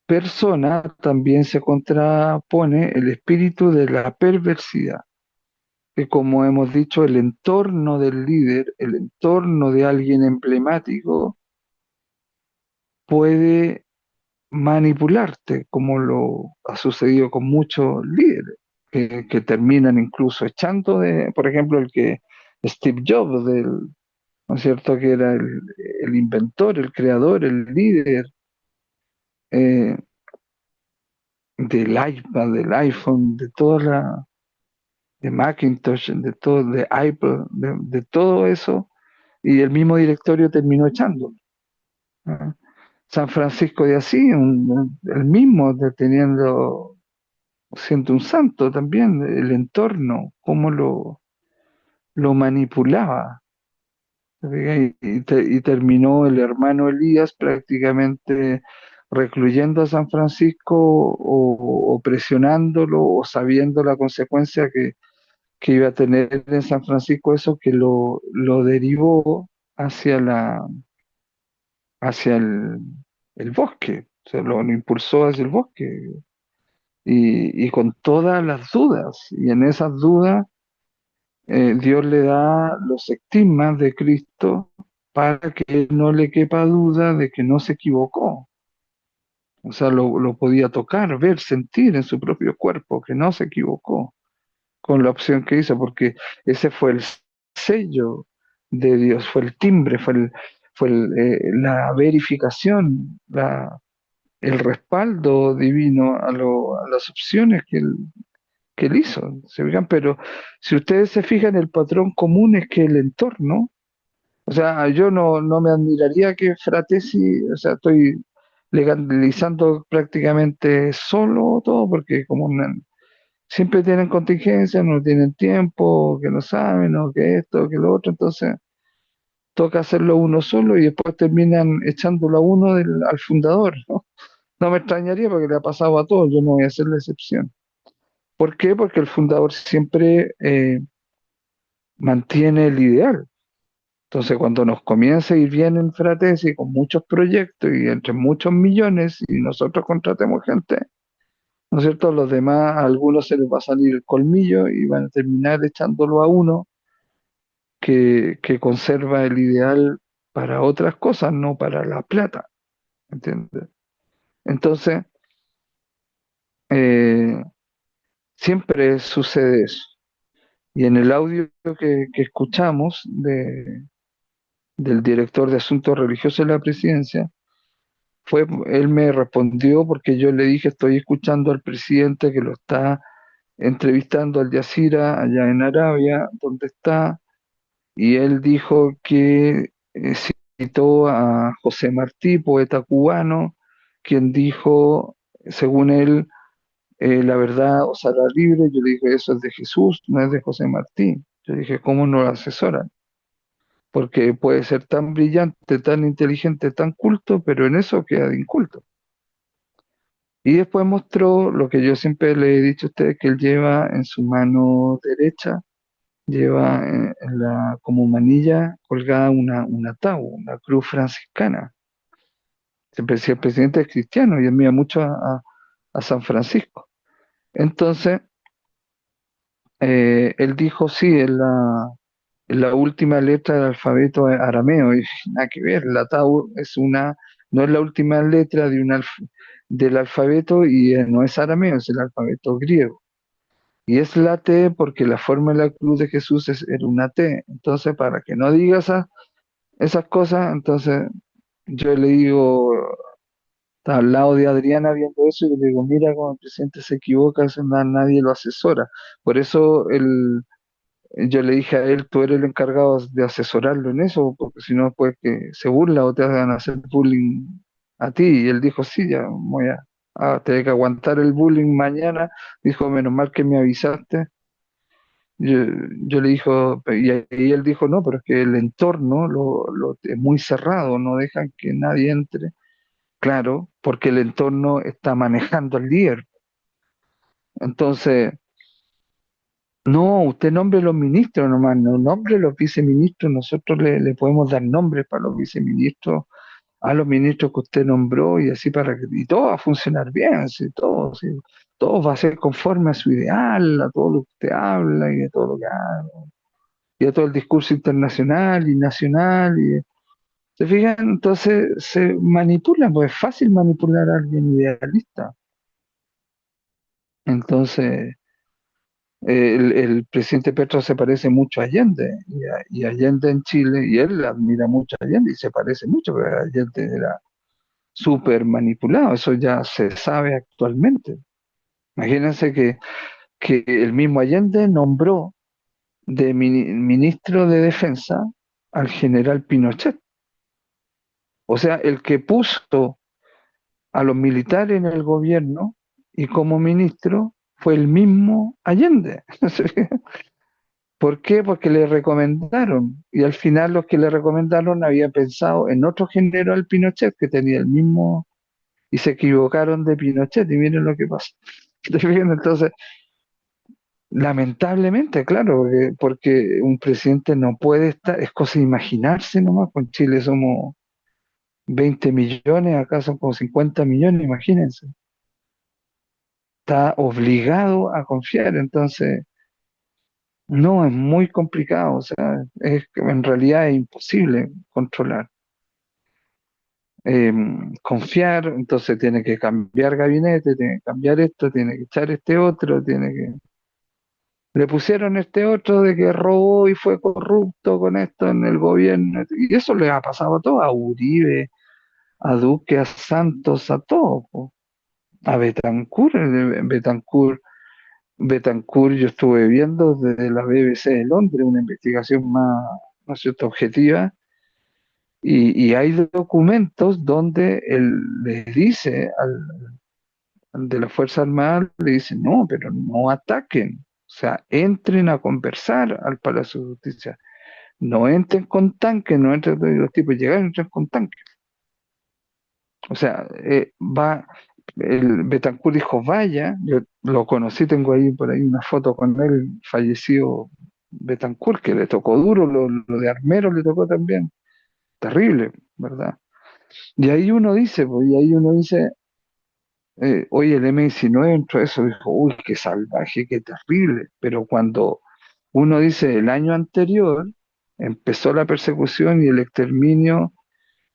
persona también se contrapone el espíritu de la perversidad, que como hemos dicho, el entorno del líder, el entorno de alguien emblemático, puede manipularte, como lo ha sucedido con muchos líderes, que terminan incluso echando de, por ejemplo, el que Steve Jobs, ¿no es cierto?, que era el inventor, el creador, el líder eh, del iPad, del iPhone, de Macintosh, de todo, de Apple, de todo eso, y el mismo directorio terminó echándolo. ¿No? San Francisco de Asís, el mismo deteniendo, siendo un santo también, el entorno, cómo lo manipulaba. Y terminó el hermano Elías prácticamente recluyendo a San Francisco o presionándolo o sabiendo la consecuencia que iba a tener en San Francisco eso que lo derivó hacia hacia el bosque, o sea, lo impulsó hacia el bosque y con todas las dudas, y en esas dudas Dios le da los estigmas de Cristo para que no le quepa duda de que no se equivocó. O sea, lo podía tocar, ver, sentir en su propio cuerpo que no se equivocó con la opción que hizo, porque ese fue el sello de Dios, fue el timbre, la verificación, el respaldo divino a las opciones que él hizo. ¿Se fijan? Pero si ustedes se fijan, el patrón común es que el entorno, o sea, yo no me admiraría que Fratesi, o sea, estoy legalizando prácticamente solo todo, porque siempre tienen contingencia, no tienen tiempo, que no saben, o que esto, que lo otro, entonces toca hacerlo uno solo y después terminan echándolo a uno al fundador, ¿no? No me extrañaría porque le ha pasado a todos, yo no voy a hacer la excepción. ¿Por qué? Porque el fundador siempre mantiene el ideal. Entonces, cuando nos comienza a ir bien en Fratesi con muchos proyectos y entre muchos millones y nosotros contratemos gente, ¿no es cierto? Los demás, a algunos se les va a salir el colmillo y van a terminar echándolo a uno que conserva el ideal para otras cosas, no para la plata, ¿entiendes? Entonces, eh, siempre sucede eso. Y en el audio que escuchamos del director de Asuntos Religiosos de la Presidencia, él me respondió porque yo le dije, estoy escuchando al presidente que lo está entrevistando al Jazeera allá en Arabia, donde está, y él dijo que citó a José Martí, poeta cubano, quien dijo, según él, la verdad os hará libre. Yo le dije, eso es de Jesús, no es de José Martí. Yo dije, ¿cómo no lo asesoran? Porque puede ser tan brillante, tan inteligente, tan culto, pero en eso queda de inculto. Y después mostró lo que yo siempre le he dicho a ustedes, que él lleva en su mano derecha, lleva en como manilla colgada una tau, una cruz franciscana. Siempre decía, el presidente es cristiano y admira mucho a San Francisco. Entonces, él dijo, sí, en la última letra del alfabeto arameo, y nada que ver, la tau no es la última letra del alfabeto y no es arameo, es el alfabeto griego. Y es la T porque la forma de la cruz de Jesús era una T. Entonces, para que no diga esas cosas, entonces yo le digo, está al lado de Adriana viendo eso y le digo, mira cómo el presidente se equivoca, eso nadie lo asesora. Por eso yo le dije a él, tú eres el encargado de asesorarlo en eso, porque si no, pues que se burla o te hagan hacer bullying a ti. Y él dijo, sí, ya voy a tener que aguantar el bullying mañana. Dijo, menos mal que me avisaste. Yo, yo le dijo, y él dijo, no, pero es que el entorno es muy cerrado, no dejan que nadie entre. Claro, porque el entorno está manejando al líder. Entonces, no, usted nombre los ministros nomás, no nombre los viceministros, nosotros le podemos dar nombres para los viceministros, a los ministros que usted nombró y así para que, y todo va a funcionar bien, sí, todo va a ser conforme a su ideal, a todo lo que usted habla y a todo lo que haga, y a todo el discurso internacional y nacional, ¿se fijan? Entonces se manipulan, pues es fácil manipular a alguien idealista. Entonces, el presidente Petro se parece mucho a Allende, y Allende en Chile, y él admira mucho a Allende, y se parece mucho, pero Allende era súper manipulado, eso ya se sabe actualmente. Imagínense que el mismo Allende nombró de ministro de Defensa al general Pinochet, o sea, el que puso a los militares en el gobierno y como ministro fue el mismo Allende. ¿Por qué? Porque le recomendaron y al final los que le recomendaron habían pensado en otro general Pinochet que tenía el mismo y se equivocaron de Pinochet y miren lo que pasó. Entonces, lamentablemente, claro, porque un presidente no puede estar, es cosa de imaginarse nomás, con Chile somos 20 millones, acá son como 50 millones, imagínense. Está obligado a confiar, entonces no, es muy complicado, o sea, en realidad es imposible controlar. Confiar, entonces tiene que cambiar gabinete, tiene que cambiar esto, tiene que echar este otro, tiene que... Le pusieron este otro de que robó y fue corrupto con esto en el gobierno, y eso le ha pasado a todos, a Uribe, a Duque, a Santos, a todos, po. A Betancourt, Betancourt, yo estuve viendo desde la BBC de Londres una investigación más, ¿no es cierto?, objetiva, y hay documentos donde él les dice al de la Fuerza Armada, le dice, no, pero no ataquen, o sea, entren a conversar al Palacio de Justicia, no entren con tanques, no entren, los tipos llegaron, entran con tanques, o sea, el Betancourt dijo, vaya, yo lo conocí, tengo ahí por ahí una foto con él, fallecido Betancourt, que le tocó duro, lo de Armero le tocó también, terrible, ¿verdad? Y ahí uno dice, pues, y ahí uno dice, oye, el M-19 entró eso, dijo, uy, qué salvaje, qué terrible, pero cuando uno dice el año anterior, empezó la persecución y el exterminio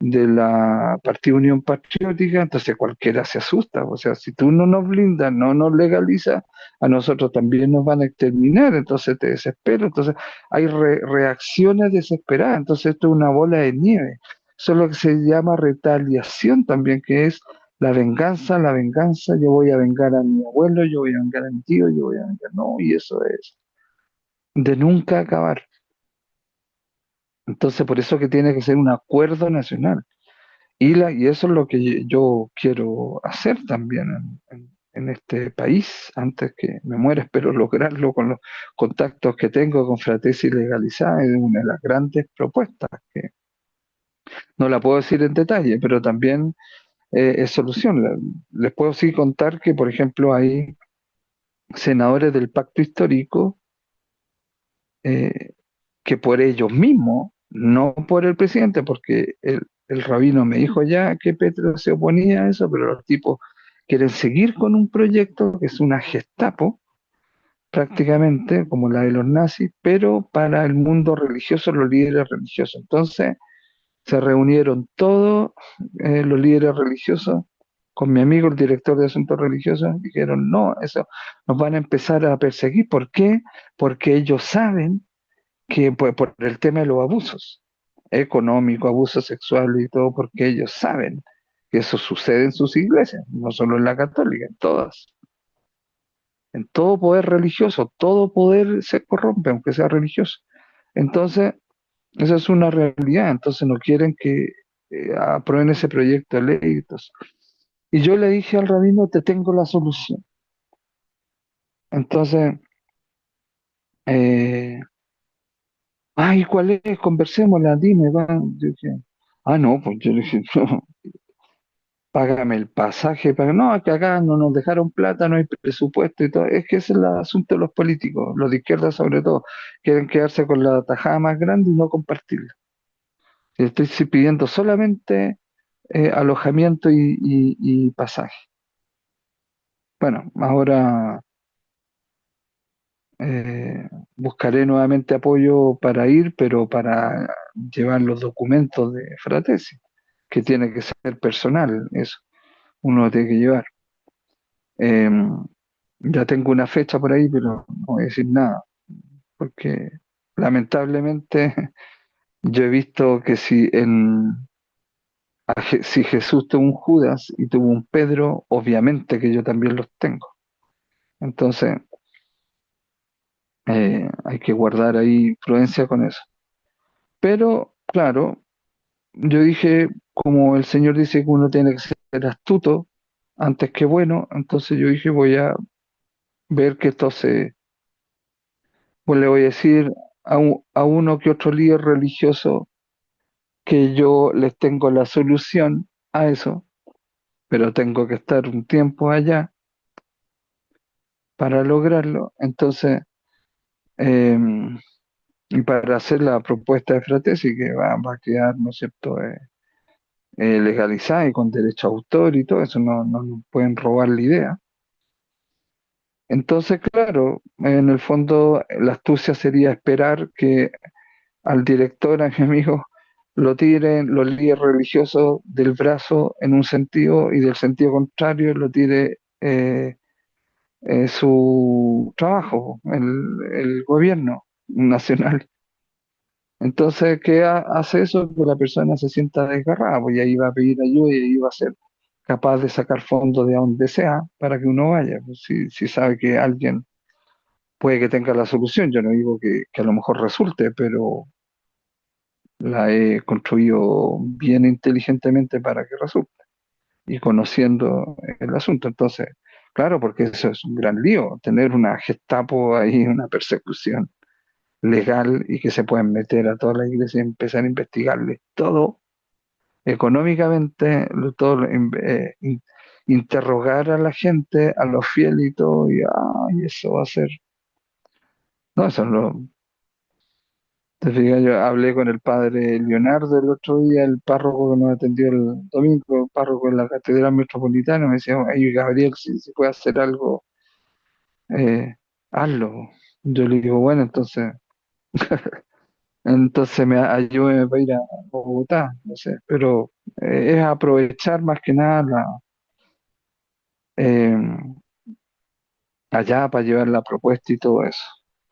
de la Partida Unión Patriótica, entonces cualquiera se asusta. O sea, si tú no nos blindas, no nos legalizas, a nosotros también nos van a exterminar, entonces te desespero. Entonces hay reacciones desesperadas, entonces esto es una bola de nieve. Eso es lo que se llama retaliación también, que es la venganza, yo voy a vengar a mi abuelo, yo voy a vengar a mi tío, yo voy a vengar, no, y eso es de nunca acabar. Entonces, por eso que tiene que ser un acuerdo nacional. Y eso es lo que yo quiero hacer también en este país, antes que me muera, espero lograrlo con los contactos que tengo con Fratesi Legalizada, es una de las grandes propuestas, que no la puedo decir en detalle, pero también es solución. Les puedo sí contar que, por ejemplo, hay senadores del pacto histórico eh, que por ellos mismos, no por el presidente, porque el rabino me dijo ya que Petro se oponía a eso, pero los tipos quieren seguir con un proyecto que es una Gestapo, prácticamente como la de los nazis, pero para el mundo religioso, los líderes religiosos. Entonces se reunieron todos los líderes religiosos con mi amigo, el director de asuntos religiosos, dijeron, no, eso nos van a empezar a perseguir. ¿Por qué? Porque ellos saben que por el tema de los abusos económicos, abusos sexuales y todo, porque ellos saben que eso sucede en sus iglesias, no solo en la católica, en todas. En todo poder religioso, todo poder se corrompe, aunque sea religioso. Entonces, esa es una realidad, entonces no quieren que aprueben ese proyecto de ley. Entonces. Y yo le dije al rabino, te tengo la solución. Entonces, eh, ay, ¿cuál es? Conversémosla, dime, va. Yo dije, ah, no, pues yo le dije, no, págame el pasaje, no, es que acá no nos dejaron plata, no hay presupuesto y todo. Es que ese es el asunto de los políticos, los de izquierda sobre todo, quieren quedarse con la tajada más grande y no compartirla. Estoy sí pidiendo solamente alojamiento y pasaje. Bueno, ahora buscaré nuevamente apoyo para ir, pero para llevar los documentos de Fratesi, que tiene que ser personal, eso, uno lo tiene que llevar. Eh, ya tengo una fecha por ahí, pero no voy a decir nada, porque lamentablemente yo he visto que si Jesús tuvo un Judas y tuvo un Pedro, obviamente que yo también los tengo. Entonces, hay que guardar ahí prudencia con eso. Pero, claro, yo dije, como el Señor dice que uno tiene que ser astuto antes que bueno, entonces yo dije, voy a ver que esto se, pues le voy a decir a uno que otro líder religioso que yo les tengo la solución a eso, pero tengo que estar un tiempo allá para lograrlo. Entonces, eh, y para hacer la propuesta de Fratesi, que va a quedar, ¿no es cierto?, legalizada y con derecho a autor y todo eso, no nos pueden robar la idea. Entonces, claro, en el fondo la astucia sería esperar que al director, a mi amigo, lo tiren los líderes religiosos del brazo en un sentido y del sentido contrario lo tire su trabajo, el gobierno nacional. Entonces, ¿qué hace eso? Que la persona se sienta desgarrada, pues y ahí va a pedir ayuda y ahí va a ser capaz de sacar fondos de donde sea para que uno vaya, pues, si sabe que alguien puede que tenga la solución. Yo no digo que a lo mejor resulte, pero la he construido bien inteligentemente para que resulte y conociendo el asunto. Entonces, claro, porque eso es un gran lío, tener una Gestapo ahí, una persecución legal y que se pueden meter a toda la iglesia y empezar a investigarles todo económicamente, todo, interrogar a la gente, a los fieles y todo, y eso va a ser, no, eso no. Te fijas, yo hablé con el padre Leonardo el otro día, el párroco que nos atendió el domingo, el párroco de la Catedral Metropolitana, me decía, ay, Gabriel, si puede hacer algo, hazlo. Yo le digo, bueno, entonces, entonces me ayude para ir a Bogotá, no sé, pero es aprovechar más que nada eh, allá para llevar la propuesta y todo eso.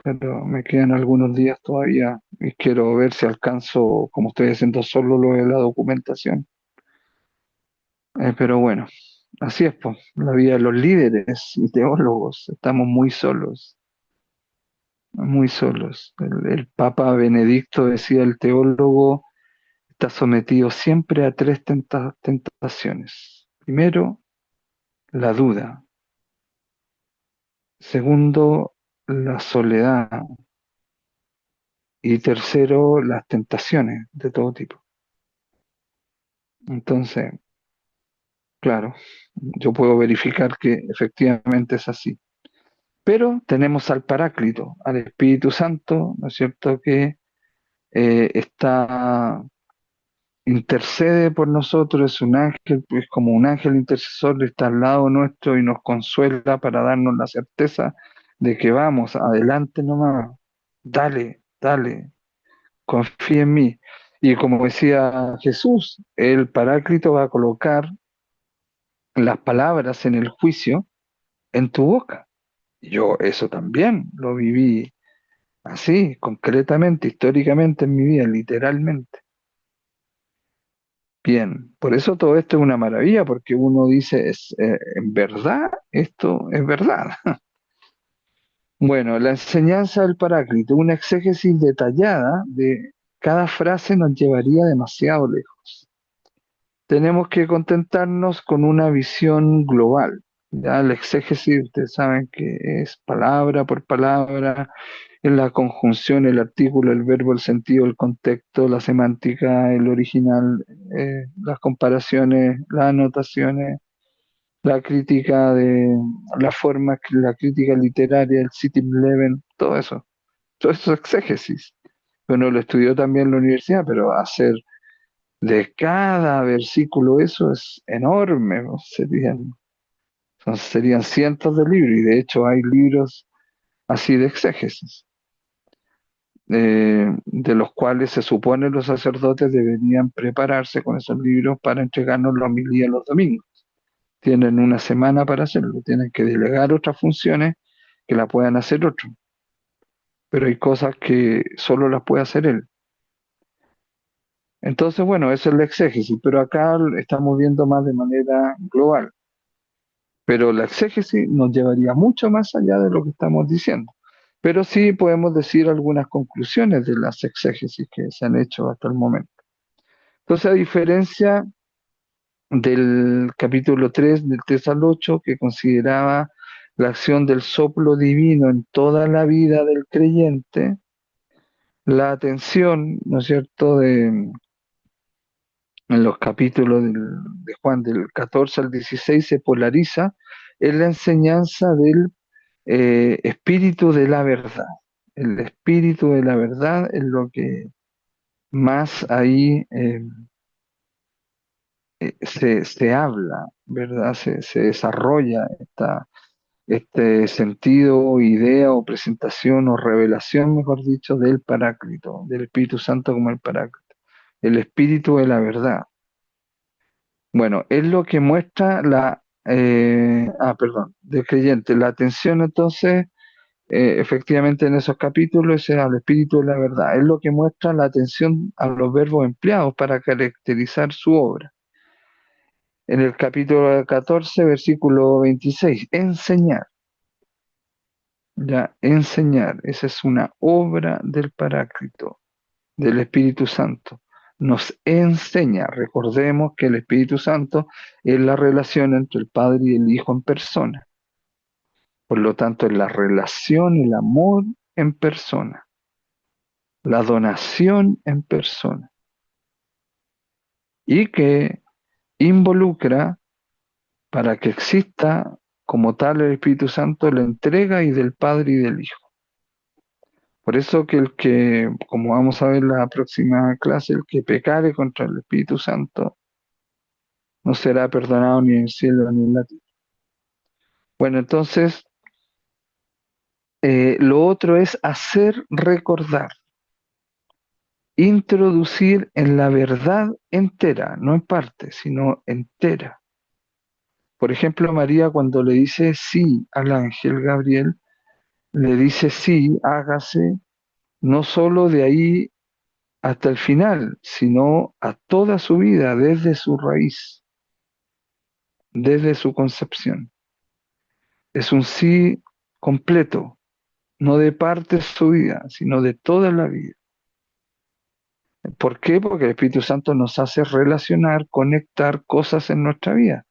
Pero me quedan algunos días todavía y quiero ver si alcanzo, como estoy haciendo solo lo de la documentación. Pero bueno, así es, pues, la vida de los líderes y teólogos. Estamos muy solos, muy solos. El Papa Benedicto decía, el teólogo está sometido siempre a tres tentaciones. Primero, la duda. Segundo, la soledad. Y tercero, las tentaciones de todo tipo. Entonces, claro, yo puedo verificar que efectivamente es así. Pero tenemos al Paráclito, al Espíritu Santo, ¿no es cierto?, que está, intercede por nosotros, es un ángel, es como un ángel intercesor, está al lado nuestro y nos consuela para darnos la certeza de que vamos, adelante nomás, dale, dale, confía en mí. Y como decía Jesús, el Paráclito va a colocar las palabras en el juicio en tu boca. Yo eso también lo viví así, concretamente, históricamente en mi vida, literalmente. Bien, por eso todo esto es una maravilla, porque uno dice, ¿en verdad esto es verdad? Bueno, la enseñanza del Paráclito, una exégesis detallada de cada frase nos llevaría demasiado lejos. Tenemos que contentarnos con una visión global. Ya la exégesis, ustedes saben que es palabra por palabra, en la conjunción, el artículo, el verbo, el sentido, el contexto, la semántica, el original, las comparaciones, las anotaciones, la crítica de la forma, la crítica literaria, el sitting level, todo eso. Todo eso es exégesis. Uno lo estudió también en la universidad, pero hacer de cada versículo eso es enorme, ¿no? Serían cientos de libros, y de hecho hay libros así de exégesis, de los cuales se supone los sacerdotes deberían prepararse con esos libros para entregarnos la homilía los domingos. Tienen una semana para hacerlo, tienen que delegar otras funciones que la puedan hacer otros, pero hay cosas que solo las puede hacer él. Entonces, bueno, eso es la exégesis, pero acá estamos viendo más de manera global. Pero la exégesis nos llevaría mucho más allá de lo que estamos diciendo. Pero sí podemos decir algunas conclusiones de las exégesis que se han hecho hasta el momento. Entonces, a diferencia del capítulo 3 del 3 al 8, que consideraba la acción del soplo divino en toda la vida del creyente, la atención, ¿no es cierto?, en los capítulos de Juan del 14 al 16 se polariza en la enseñanza del espíritu de la verdad. El espíritu de la verdad es lo que más ahí se habla, ¿verdad? Se desarrolla este sentido, idea o presentación o revelación, mejor dicho, del Paráclito, del Espíritu Santo como el Paráclito. El espíritu de la verdad. Bueno, es lo que muestra perdón, del creyente. La atención entonces, efectivamente en esos capítulos es al espíritu de la verdad. Es lo que muestra la atención a los verbos empleados para caracterizar su obra. En el capítulo 14, versículo 26, enseñar. Ya, enseñar. Esa es una obra del Paráclito, del Espíritu Santo. Nos enseña, recordemos que el Espíritu Santo es la relación entre el Padre y el Hijo en persona. Por lo tanto, es la relación, el amor en persona, la donación en persona, y que involucra, para que exista como tal el Espíritu Santo, la entrega y del Padre y del Hijo. Por eso que el que, como vamos a ver en la próxima clase, el que pecare contra el Espíritu Santo no será perdonado ni en el cielo ni en la tierra. Bueno, entonces, lo otro es hacer recordar. introducir en la verdad entera, no en parte, sino entera. Por ejemplo, María cuando le dice sí al ángel Gabriel, le dice sí, hágase, no solo de ahí hasta el final, sino a toda su vida, desde su raíz, desde su concepción. Es un sí completo, no de parte de su vida, sino de toda la vida. ¿Por qué? Porque el Espíritu Santo nos hace relacionar, conectar cosas en nuestra vida.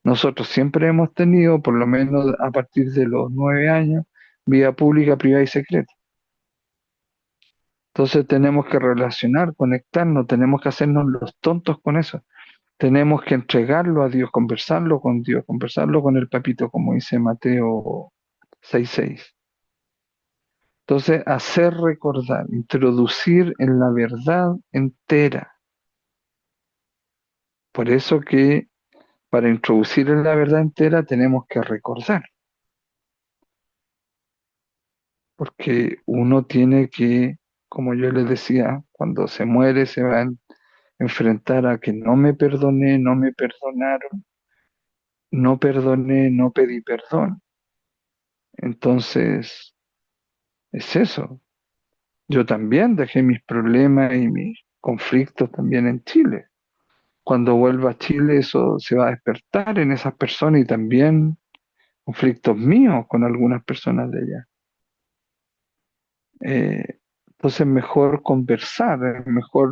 Nosotros siempre hemos tenido, por lo menos a partir de los 9 años, vida pública, privada y secreta. Entonces tenemos que relacionar, conectarnos, tenemos que hacernos los tontos con eso. Tenemos que entregarlo a Dios, conversarlo con Dios, conversarlo con el papito, como dice Mateo 6:6. Entonces, hacer recordar, introducir en la verdad entera. Por eso que para introducir en la verdad entera tenemos que recordar, porque uno tiene que, como yo les decía, cuando se muere se va a enfrentar a que no me perdoné, no me perdonaron, no perdoné, no pedí perdón. Entonces, es eso. Yo también dejé mis problemas y mis conflictos también en Chile. Cuando vuelva a Chile eso se va a despertar en esas personas y también conflictos míos con algunas personas de allá. Entonces mejor conversar, es mejor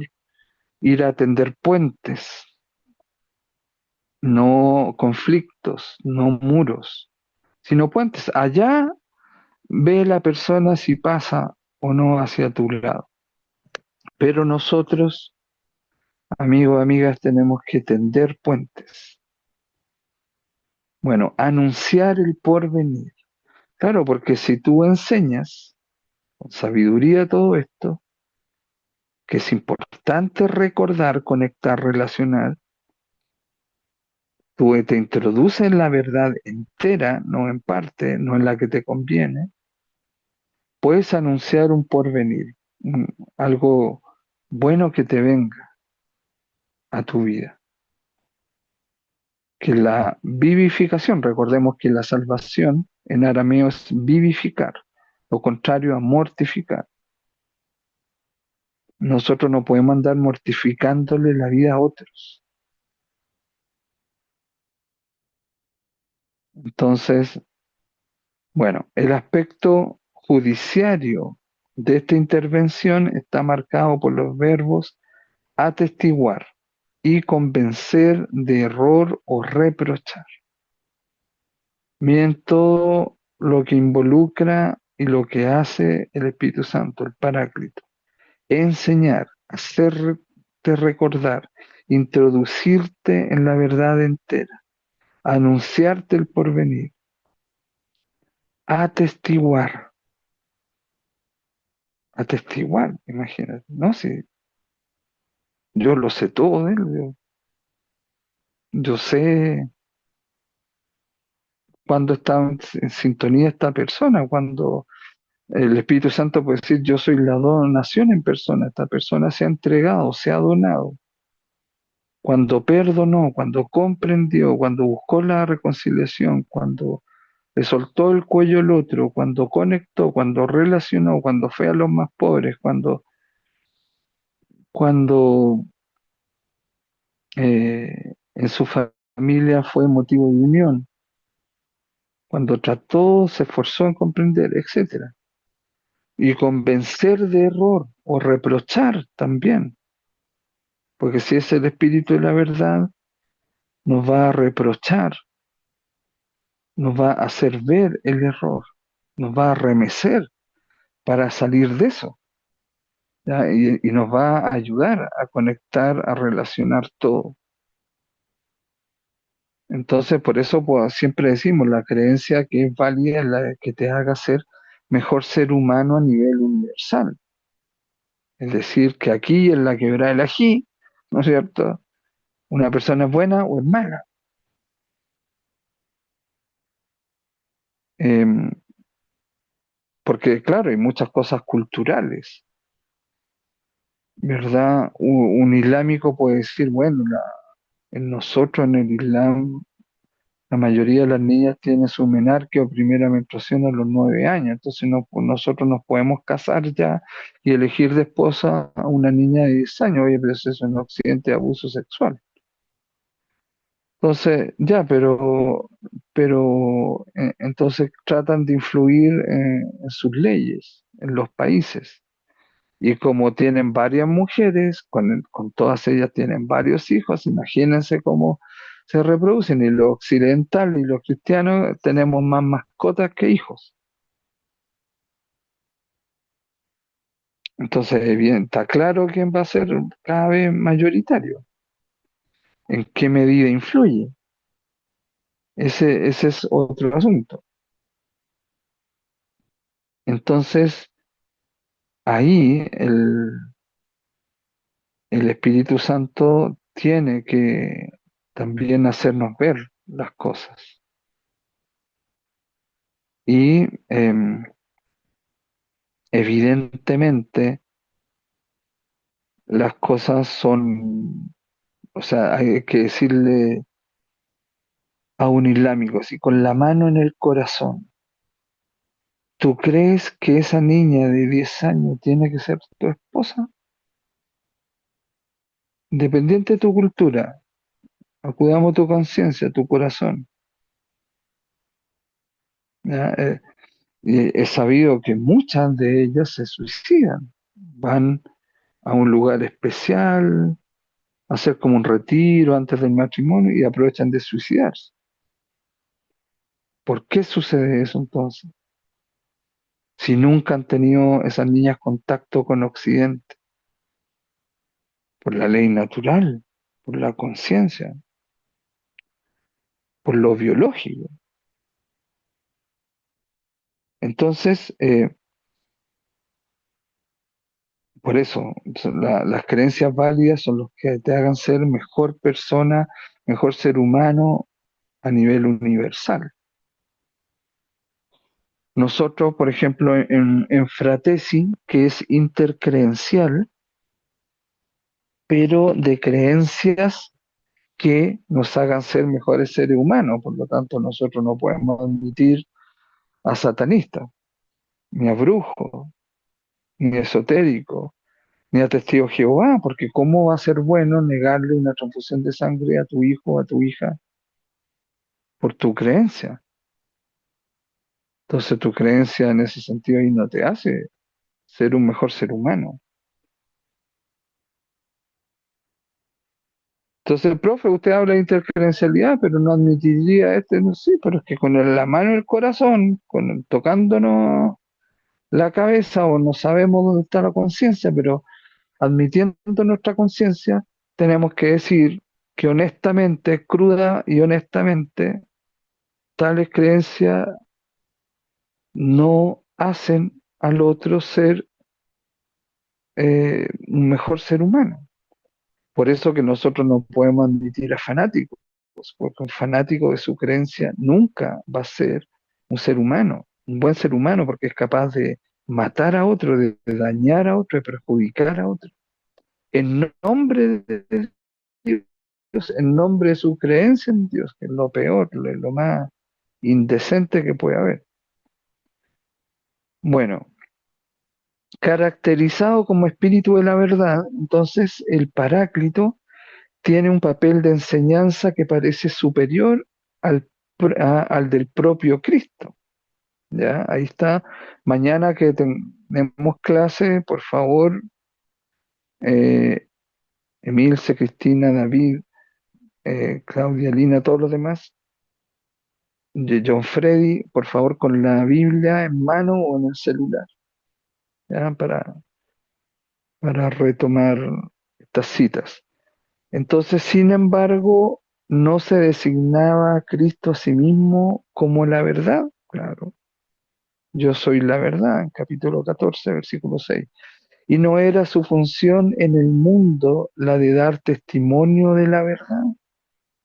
ir a tender puentes, no conflictos, no muros, sino puentes. Allá ve la persona si pasa o no hacia tu lado. Pero nosotros, amigos, amigas, tenemos que tender puentes. Bueno, anunciar el porvenir. Claro, porque si tú enseñas con sabiduría todo esto, que es importante recordar, conectar, relacionar, tú te introduces en la verdad entera, no en parte, no en la que te conviene, puedes anunciar un porvenir, algo bueno que te venga a tu vida. Que la vivificación, recordemos que la salvación en arameo es vivificar, lo contrario a mortificar. Nosotros no podemos andar mortificándole la vida a otros. Entonces, bueno, el aspecto judiciario de esta intervención está marcado por los verbos atestiguar y convencer de error o reprochar. Miren todo lo que involucra y lo que hace el Espíritu Santo, el Paráclito. Enseñar, hacerte recordar, introducirte en la verdad entera, anunciarte el porvenir, atestiguar, atestiguar, imagínate, ¿no? Si yo lo sé todo de él, yo sé cuando está en sintonía esta persona, cuando el Espíritu Santo puede decir, yo soy la donación en persona, esta persona se ha entregado, se ha donado. Cuando perdonó, cuando comprendió, cuando buscó la reconciliación, cuando le soltó el cuello al otro, cuando conectó, cuando relacionó, cuando fue a los más pobres, cuando en su familia fue motivo de unión, cuando trató, se esforzó en comprender, etcétera. Y convencer de error o reprochar también, porque si es el espíritu de la verdad, nos va a reprochar, nos va a hacer ver el error, nos va a remecer para salir de eso, ¿ya? Y nos va a ayudar a conectar, a relacionar todo. Entonces, por eso pues, siempre decimos, la creencia que es válida es la que te haga ser mejor ser humano a nivel universal. Es decir, que aquí en la quebrada del ají, ¿no es cierto? Una persona es buena o es mala. Em, Porque, claro, hay muchas cosas culturales. ¿verdad? Un islámico puede decir, bueno, en nosotros en el Islam, la mayoría de las niñas tienen su menarque o primera menstruación a los 9 años, entonces no, pues nosotros nos podemos casar ya y elegir de esposa a una niña de 10 años, oye, pero eso es en Occidente abuso sexual. Entonces, ya, pero entonces tratan de influir en sus leyes, en los países. Y como tienen varias mujeres, con todas ellas tienen varios hijos, imagínense cómo se reproducen. Y los occidentales y los cristianos tenemos más mascotas que hijos. Entonces, bien, está claro quién va a ser cada vez mayoritario, en qué medida influye. Ese es otro asunto. Entonces, ahí el Espíritu Santo tiene que también hacernos ver las cosas. Y evidentemente las cosas son, o sea, hay que decirle a un islámico, así con la mano en el corazón, ¿tú crees que esa niña de 10 años tiene que ser tu esposa? Independiente de tu cultura, acudamos tu conciencia, tu corazón. ¿Ya? Y he sabido que muchas de ellas se suicidan, van a un lugar especial, a hacer como un retiro antes del matrimonio y aprovechan de suicidarse. ¿Por qué sucede eso entonces? Si nunca han tenido esas niñas contacto con Occidente, por la ley natural, por la conciencia, por lo biológico. Entonces, por eso, las creencias válidas son los que te hagan ser mejor persona, mejor ser humano a nivel universal. Nosotros, por ejemplo, en Fratesi, que es intercreencial, pero de creencias que nos hagan ser mejores seres humanos. Por lo tanto, nosotros no podemos admitir a satanistas, ni a brujos, ni a esotéricos, ni a testigos de Jehová, porque ¿cómo va a ser bueno negarle una transfusión de sangre a tu hijo o a tu hija por tu creencia? Entonces tu creencia en ese sentido ahí no te hace ser un mejor ser humano. Entonces, profe, usted habla de intercredencialidad, pero no admitiría este, no sé, pero es que con la mano en el corazón, tocándonos la cabeza o no sabemos dónde está la conciencia, pero admitiendo nuestra conciencia, tenemos que decir que honestamente, cruda y honestamente, tales creencias no hacen al otro ser un mejor ser humano. Por eso que nosotros no podemos admitir a fanáticos, porque un fanático de su creencia nunca va a ser un ser humano, un buen ser humano, porque es capaz de matar a otro, de dañar a otro, de perjudicar a otro, en nombre de Dios, en nombre de su creencia en Dios, que es lo peor, lo más indecente que puede haber. Bueno, caracterizado como espíritu de la verdad, entonces el Paráclito tiene un papel de enseñanza que parece superior al del propio Cristo. ¿Ya? Ahí está. Mañana que tenemos clase, por favor, eh, Emilce, Cristina, David, Claudia, Lina, todos los demás, John Freddy, por favor, con la Biblia en mano o en el celular, ¿ya? Para retomar estas citas. Entonces, sin embargo, no se designaba a Cristo a sí mismo como la verdad. Claro, yo soy la verdad, en capítulo 14, versículo 6. Y no era su función en el mundo la de dar testimonio de la verdad.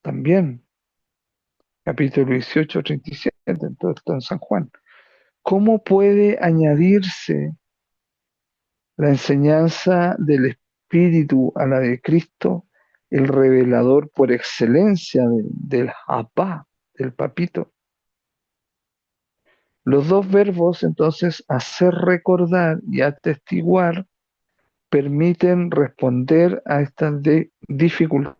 También, capítulo 18, 37, entonces está en San Juan. ¿Cómo puede añadirse la enseñanza del espíritu a la de Cristo, el revelador por excelencia del Abba, del papito. Los dos verbos, entonces, hacer recordar y atestiguar, permiten responder a estas dificultades.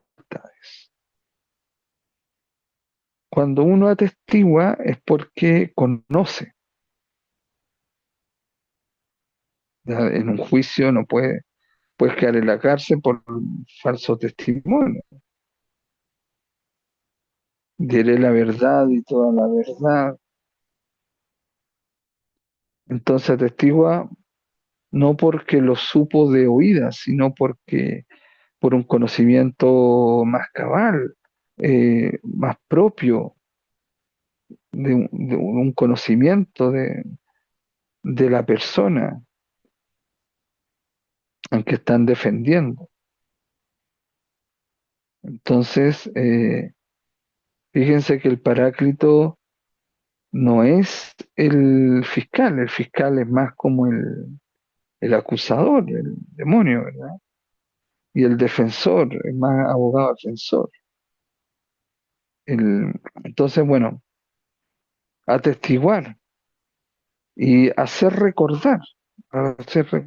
Cuando uno atestigua es porque conoce. Ya, en un juicio no puedes quedar en la cárcel por falso testimonio. Diré la verdad y toda la verdad. Entonces atestigua no porque lo supo de oídas, sino porque por un conocimiento más cabal, más propio, de un conocimiento de la persona en que están defendiendo. Entonces, fíjense que el Paráclito no es el fiscal es más como el acusador, el demonio, ¿verdad? Y el defensor, es más abogado defensor. Entonces, bueno, atestiguar y hacer recordar.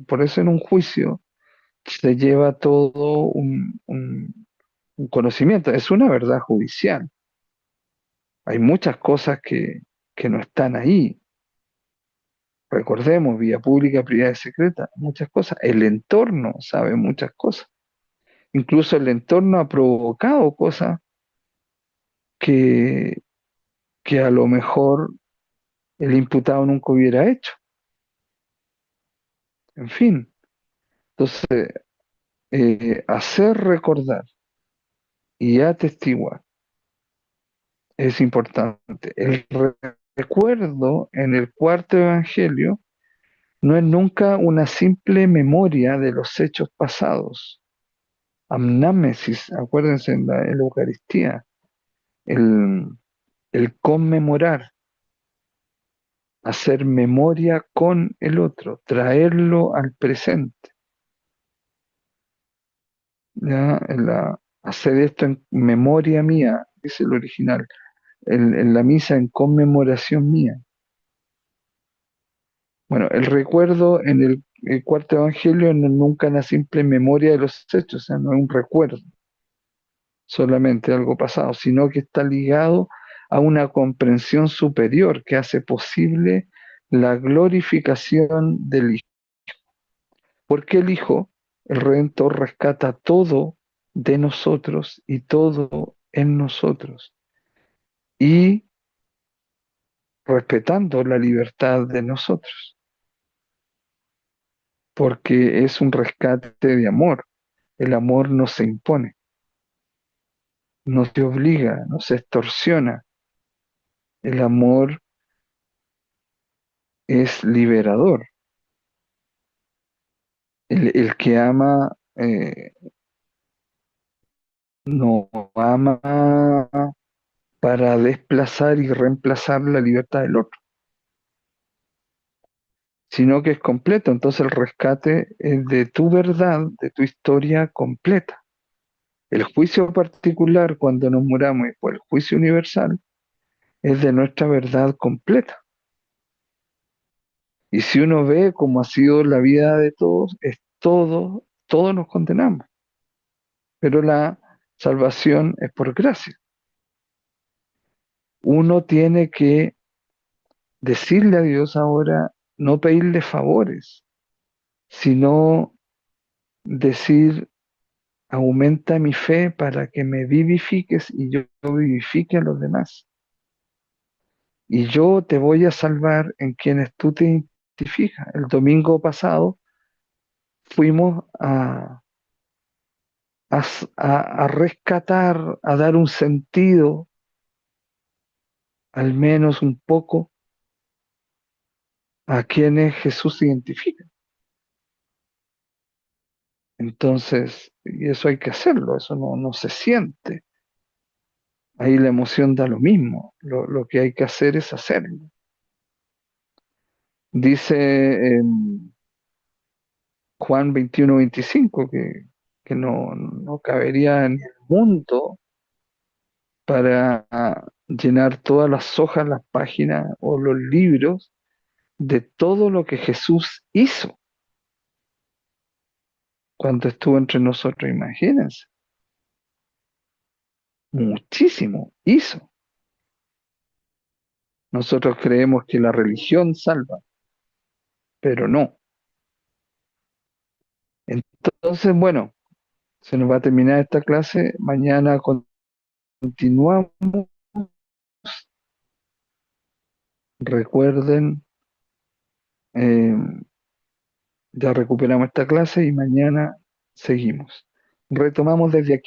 Por eso en un juicio se lleva todo un conocimiento, es una verdad judicial. Hay muchas cosas que no están ahí. Recordemos, vía pública, privada y secreta, muchas cosas. El entorno sabe muchas cosas. Incluso el entorno ha provocado cosas que, que a lo mejor el imputado nunca hubiera hecho. En fin, entonces, hacer recordar y atestiguar es importante. El recuerdo en el cuarto evangelio no es nunca una simple memoria de los hechos pasados. Amnámesis, acuérdense en la Eucaristía, el, el conmemorar, hacer memoria con el otro, traerlo al presente. ¿Ya? Hacer esto en memoria mía, es el original, en la misa en conmemoración mía. Bueno, el recuerdo en el cuarto evangelio no es nunca una simple memoria de los hechos, o sea, no es un recuerdo solamente algo pasado, sino que está ligado a una comprensión superior que hace posible la glorificación del Hijo. Porque el Hijo, el Redentor, rescata todo de nosotros y todo en nosotros. Y respetando la libertad de nosotros, porque es un rescate de amor. El amor no se impone, no se obliga, no se extorsiona. El amor es liberador. El que ama no ama para desplazar y reemplazar la libertad del otro, sino que es completo. Entonces el rescate es de tu verdad, de tu historia completa. El juicio particular cuando nos muramos y por el juicio universal es de nuestra verdad completa. Y si uno ve cómo ha sido la vida de todos, es todo, todos nos condenamos. Pero la salvación es por gracia. Uno tiene que decirle a Dios ahora, no pedirle favores, sino decir, aumenta mi fe para que me vivifiques y yo vivifique a los demás. Y yo te voy a salvar en quienes tú te identificas. El domingo pasado fuimos a rescatar, a dar un sentido, al menos un poco, a quienes Jesús identifica. Entonces, y eso hay que hacerlo, eso no se siente. Ahí la emoción da lo mismo, lo que hay que hacer es hacerlo. Dice en Juan 21:25 que que no cabería en el mundo para llenar todas las hojas, las páginas o los libros de todo lo que Jesús hizo cuando estuvo entre nosotros. Imagínense, muchísimo hizo. Nosotros creemos que la religión salva, pero no. Entonces, bueno, se nos va a terminar esta clase. Mañana continuamos. Recuerden, eh, ya recuperamos esta clase y mañana seguimos. Retomamos desde aquí.